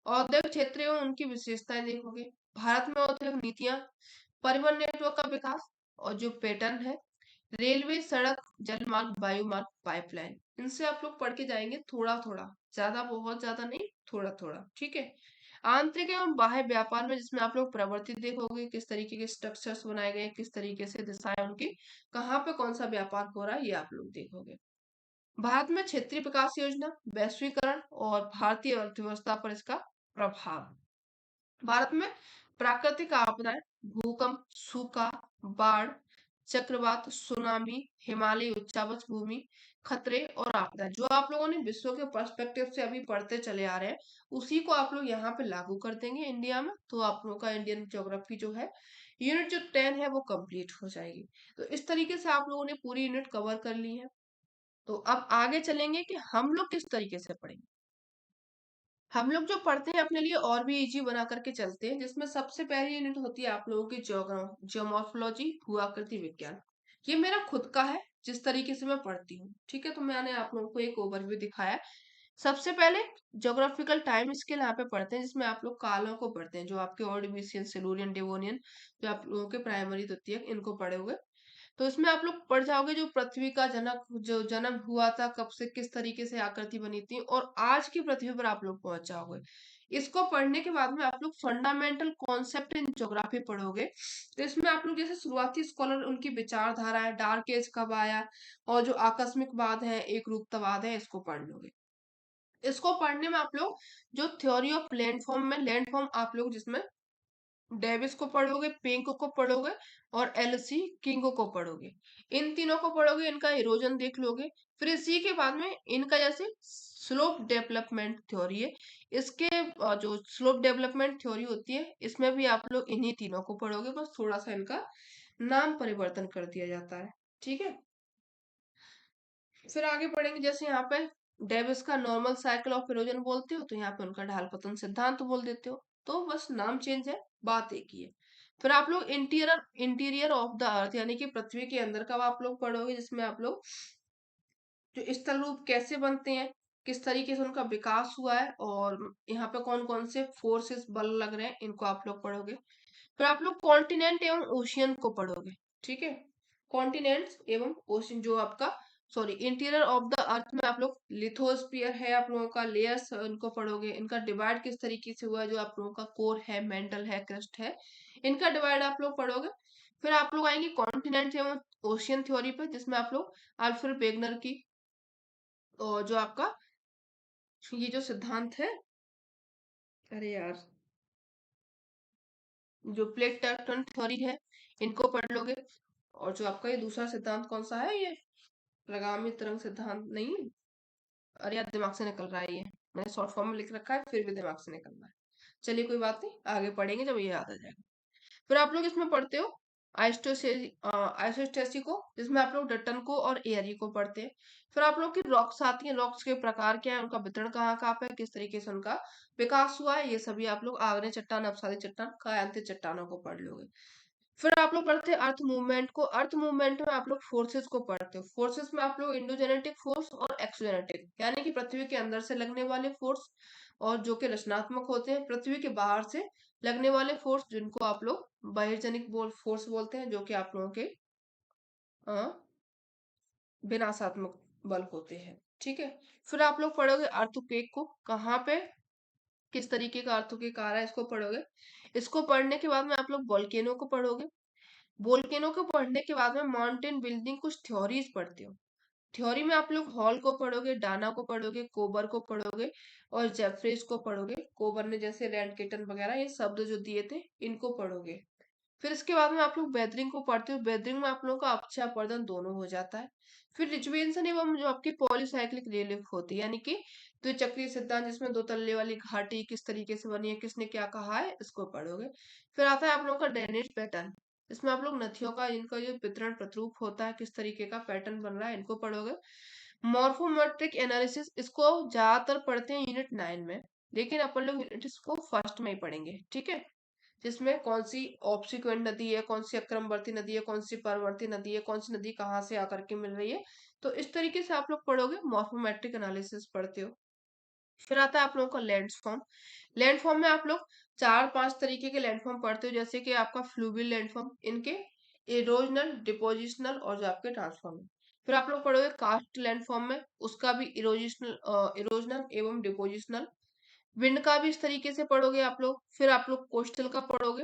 औद्योगिक क्षेत्र एवं उनकी विशेषताएं देखोगे। भारत में औद्योगिक नीतियां, परिवहन नेटवर्क का विकास और जो पैटर्न है, रेलवे, सड़क, जलमार्ग, वायुमार्ग, पाइपलाइन, इनसे आप लोग पढ़ के जाएंगे थोड़ा थोड़ा, ज्यादा बहुत ज्यादा नहीं, थोड़ा थोड़ा। ठीक है। आंतरिक एवं बाह्य व्यापार में जिसमें आप लोग प्रवृत्ति देखोगे, किस तरीके के स्ट्रक्चर्स बनाए गए, किस तरीके से दिशाएं उनकी, कहाँ पे कौन सा व्यापार हो रहा है, ये आप लोग देखोगे। भारत में क्षेत्रीय विकास योजना, वैश्वीकरण और भारतीय अर्थव्यवस्था पर इसका प्रभाव। भारत में प्राकृतिक आपदाएं, भूकंप, सूखा, बाढ़, चक्रवात, सुनामी, हिमालय उच्चावच भूमि, खतरे और आपदा, जो आप लोगों ने विश्व के पर्सपेक्टिव से अभी पढ़ते चले आ रहे हैं, उसी को आप लोग यहाँ पे लागू कर देंगे इंडिया में, तो आप लोगों का इंडियन ज्योग्राफी जो है यूनिट जो 10 है वो कंप्लीट हो जाएगी। तो इस तरीके से आप लोगों ने पूरी यूनिट कवर कर ली है। तो अब आगे चलेंगे कि हम लोग किस तरीके से पढ़ेंगे। हम लोग जो पढ़ते हैं अपने लिए और भी इजी बना करके चलते हैं, जिसमें सबसे पहली यूनिट होती है आप लोगों की ज्योमोर्फोलॉजी, भूआकृति विज्ञान। ये मेरा खुद का है, जिस तरीके से मैं पढ़ती हूँ, ठीक है। तो मैंने आप लोगों को एक ओवरव्यू दिखाया है। सबसे पहले ज्योग्राफिकल टाइम स्केल यहाँ पे पढ़ते हैं, जिसमें आप लोग कालों को पढ़ते हैं, जो आपके ऑर्डिविशियन, सिलूरियन, डेवोनियन, जो आप लोगों के प्राइमरी द्वितीयक इनको पढ़े हुए। तो इसमें आप लोग पढ़ जाओगे जो पृथ्वी का जनक जो जन्म हुआ था, कब से किस तरीके से आकृति बनी थी, और आज की पृथ्वी पर आप लोग पहुंच जाओगे। इसको पढ़ने के बाद में आप लोग फंडामेंटल कॉन्सेप्ट इन ज्योग्राफी पढ़ोगे। तो इसमें आप लोग जैसे शुरुआती स्कॉलर उनकी विचारधारा है, डार्क एज कब आया, और जो आकस्मिकवाद है, एक रूपतावाद है, इसको पढ़ लोगे। इसको पढ़ने में आप लोग जो थ्योरी ऑफ लैंडफॉर्म में लैंडफॉर्म आप लोग जिसमें डेविस को पढ़ोगे, पिंक को पढ़ोगे, और एलसी किंग को पढ़ोगे। इन तीनों को पढ़ोगे, इनका इरोजन देख लोगे। फिर इसी के बाद में इनका जैसे स्लोप डेवलपमेंट थ्योरी है, इसके जो स्लोप डेवलपमेंट थ्योरी होती है, इसमें भी आप लोग इन्हीं तीनों को पढ़ोगे, बस थोड़ा सा इनका नाम परिवर्तन कर दिया जाता है, ठीक है। फिर आगे पढ़ेंगे, जैसे यहाँ पे डेविस का नॉर्मल साइकिल ऑफ इरोजन बोलते हो, तो यहाँ पे उनका ढाल पतन सिद्धांत बोल देते हो, तो बस नाम चेंज है, बात एक ही है। फिर आप लोग interior interior of the earth यानी कि पृथ्वी के अंदर का आप लोग पढ़ोगे, जिसमें आप लोग जो स्थल रूप कैसे बनते हैं, किस तरीके से उनका विकास हुआ है, और यहाँ पे कौन कौन से फोर्सेस बल लग रहे हैं, इनको आप लोग पढ़ोगे। फिर आप लोग कॉन्टिनेंट एवं ओशियन को पढ़ोगे, ठीक है। कॉन्टिनेंट्स एवं ओशियन जो आपका sorry interior of the earth में आप लोग लिथोस्फीयर है आप लोगों का, लेयर्स इनको पढ़ोगे, इनका डिवाइड किस तरीके से हुआ है, जो आप लोगों का कोर है, मेंटल है, क्रस्ट है, इनका डिवाइड आप लोग पढ़ोगे। फिर आप लोग आएंगे कॉन्टिनेंट एवं ओशियन थ्योरी पे, जिसमें आप लोग अल्फ्रेड वेगनर की और जो आपका ये जो सिद्धांत है, अरे यार, जो प्लेट टेक्टोनिक थ्योरी है, इनको पढ़ लोगे। और जो आपका ये दूसरा सिद्धांत कौन सा है, ये प्रगामी तरंग सिद्धांत नहीं, अरे यार दिमाग से निकल रहा है, ये मैंने शॉर्ट फॉर्म में लिख रखा है, फिर भी दिमाग से निकल रहा है। चलिए कोई बात नहीं, आगे पढ़ेंगे जब ये याद आ जाएगा। फिर आप लोग इसमें पढ़ते हो आइसोस्टेसी को, जिसमें आप लोग डटन को और एयरी को पढ़ते हैं। फिर आप लोग की रॉक्स आती हैं, रॉक्स के प्रकार क्या है, उनका वितरण कहाँ कहाँ पे है, किस तरीके से उनका विकास हुआ है, ये सभी आप लोग आग्नेय चट्टान, अपसारी चट्टान, कायांतित चट्टानों को पढ़ लोगे। फिर आप लोग पढ़ते हैं अर्थ मूवमेंट को। अर्थ मूवमेंट में आप लोग फोर्सेस को पढ़ते हो। फोर्सेस में आप लोग इंडोजेनेटिक फोर्स और एक्सोजेनेटिक यानी कि पृथ्वी के अंदर से लगने वाले फोर्स, और जो कि रचनात्मक होते हैं, पृथ्वी के बाहर से लगने वाले फोर्स, जिनको आप लोग बहिर्जनिक फोर्स बोलते हैं, जो कि आप लोगों के अ, विनाशात्मक बल होते हैं, ठीक है। फिर आप लोग पढ़ोगे अर्थक्वेक को, कहाँ पे किस तरीके का अर्थक्वेक आ रहा है, इसको पढ़ोगे। इसको पढ़ने के बाद में आप लोग वोल्केनो को पढ़ोगे। वोल्केनो को पढ़ने के बाद में माउंटेन बिल्डिंग कुछ थ्योरीज पढ़ते हो। थ्योरी में आप लोग हॉल को पढ़ोगे, डाना को पढ़ोगे, कोबर को पढ़ोगे, और जेफरीज को पढ़ोगे। कोबर ने जैसे रैंडकेटन वगैरह ये शब्द जो दिए थे, इनको पढ़ोगे। फिर इसके बाद में आप लोग बेदरिंग को पढ़ते हो। बेदरिंग में आप लोगों का अपचा अपर्दन दोनों हो जाता है। फिर रिजुवेशन एवं जो आपकी पॉलीसाइक्लिक रिलीफ होती है, यानी कि द्विचक्रीय सिद्धांत, जिसमें दो तल्ले वाली घाटी किस तरीके से बनी है, किसने क्या कहा है, इसको पढ़ोगे। फिर आता है आप लोगों का ड्रेनेज पैटर्न, इसमें आप लोग नदियों का इनका जो वितरण प्रतिरूप होता है, किस तरीके का पैटर्न बन रहा है, इनको पढ़ोगे। मॉर्फोमेट्रिक एनालिसिस, इसको ज्यादातर पढ़ते हैं यूनिट 9 में, लेकिन अपन लोग यूनिट इसको फर्स्ट में ही पढ़ेंगे, ठीक है। जिसमें कौन सी ऑब्सिक्वेंट नदी है, कौन सी अक्रमवर्ती नदी है, कौन सी परवर्ती नदी है, कौन सी नदी कहाँ से आकर के मिल रही है, तो इस तरीके से आप लोग पढ़ोगे, मॉर्फोमेट्रिक एनालिसिस पढ़ते हो। फिर आता है आप लोगों का लैंडफॉर्म। लैंडफॉर्म में आप लोग 4-5 तरीके के लैंडफॉर्म पढ़ते हो, जैसे कि आपका फ्लूवियल लैंडफॉर्म, इनके इरोजनल, डिपोजिशनल और जो आपके ट्रांसफॉर्म। फिर आप लोग पढ़ोगे कास्ट लैंडफॉर्म में, उसका भी इरोजनल एवं डिपोजिशनल। विंड का भी इस तरीके से पढ़ोगे आप लोग। फिर आप लोग कोस्टल का पढ़ोगे,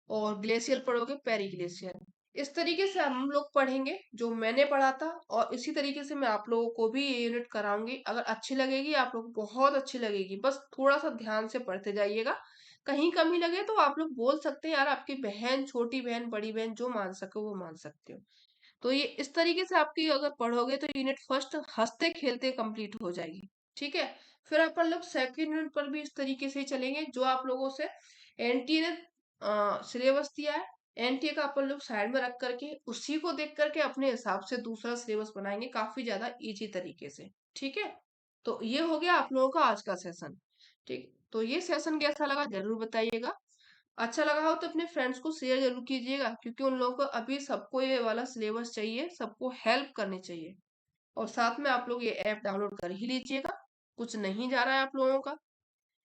और ग्लेशियर पढ़ोगे, पेरी ग्लेशियर। इस तरीके से हम लोग पढ़ेंगे जो मैंने पढ़ा था, और इसी तरीके से मैं आप लोगों को भी ये यूनिट कराऊंगी। अगर अच्छी लगेगी आप लोग को, बहुत अच्छी लगेगी, बस थोड़ा सा ध्यान से पढ़ते जाइएगा, कहीं कमी लगे तो आप लोग बोल सकते हैं, यार आपकी बहन, छोटी बहन, बड़ी बहन जो मान सके वो मान सकते हो। तो ये इस तरीके से आपकी अगर पढ़ोगे तो यूनिट फर्स्ट हंसते खेलते कंप्लीट हो जाएगी। ठीक है। फिर अपन लोग सेकंड यूनिट पर भी इस तरीके से ही चलेंगे, जो आप लोगों से एनटीए ने सिलेबस दिया है। एनटीए का अपन लोग साइड में रख करके उसी को देख करके अपने हिसाब से दूसरा सिलेबस बनाएंगे, काफी ज्यादा इजी तरीके से। ठीक है। तो ये हो गया आप लोगों का आज का सेशन। ठीक, तो ये सेशन कैसा लगा जरूर बताइएगा। अच्छा लगा हो तो अपने फ्रेंड्स को शेयर जरूर कीजिएगा, क्योंकि उन लोगों को अभी सबको ये वाला सिलेबस चाहिए, सबको हेल्प करनी चाहिए। और साथ में आप लोग ये ऐप डाउनलोड कर ही लीजिएगा, कुछ नहीं जा रहा है आप लोगों का।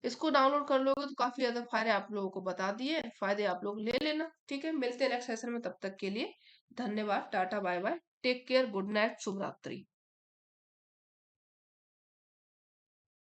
इसको डाउनलोड कर लोगे तो काफी ज्यादा फायदे आप लोगों को बता दिए, फायदे आप लोग ले लेना। ठीक है, मिलते हैं नेक्स्ट सेशन में, तब तक के लिए धन्यवाद, tata bye bye, take care, good night, शुभ रात्रि।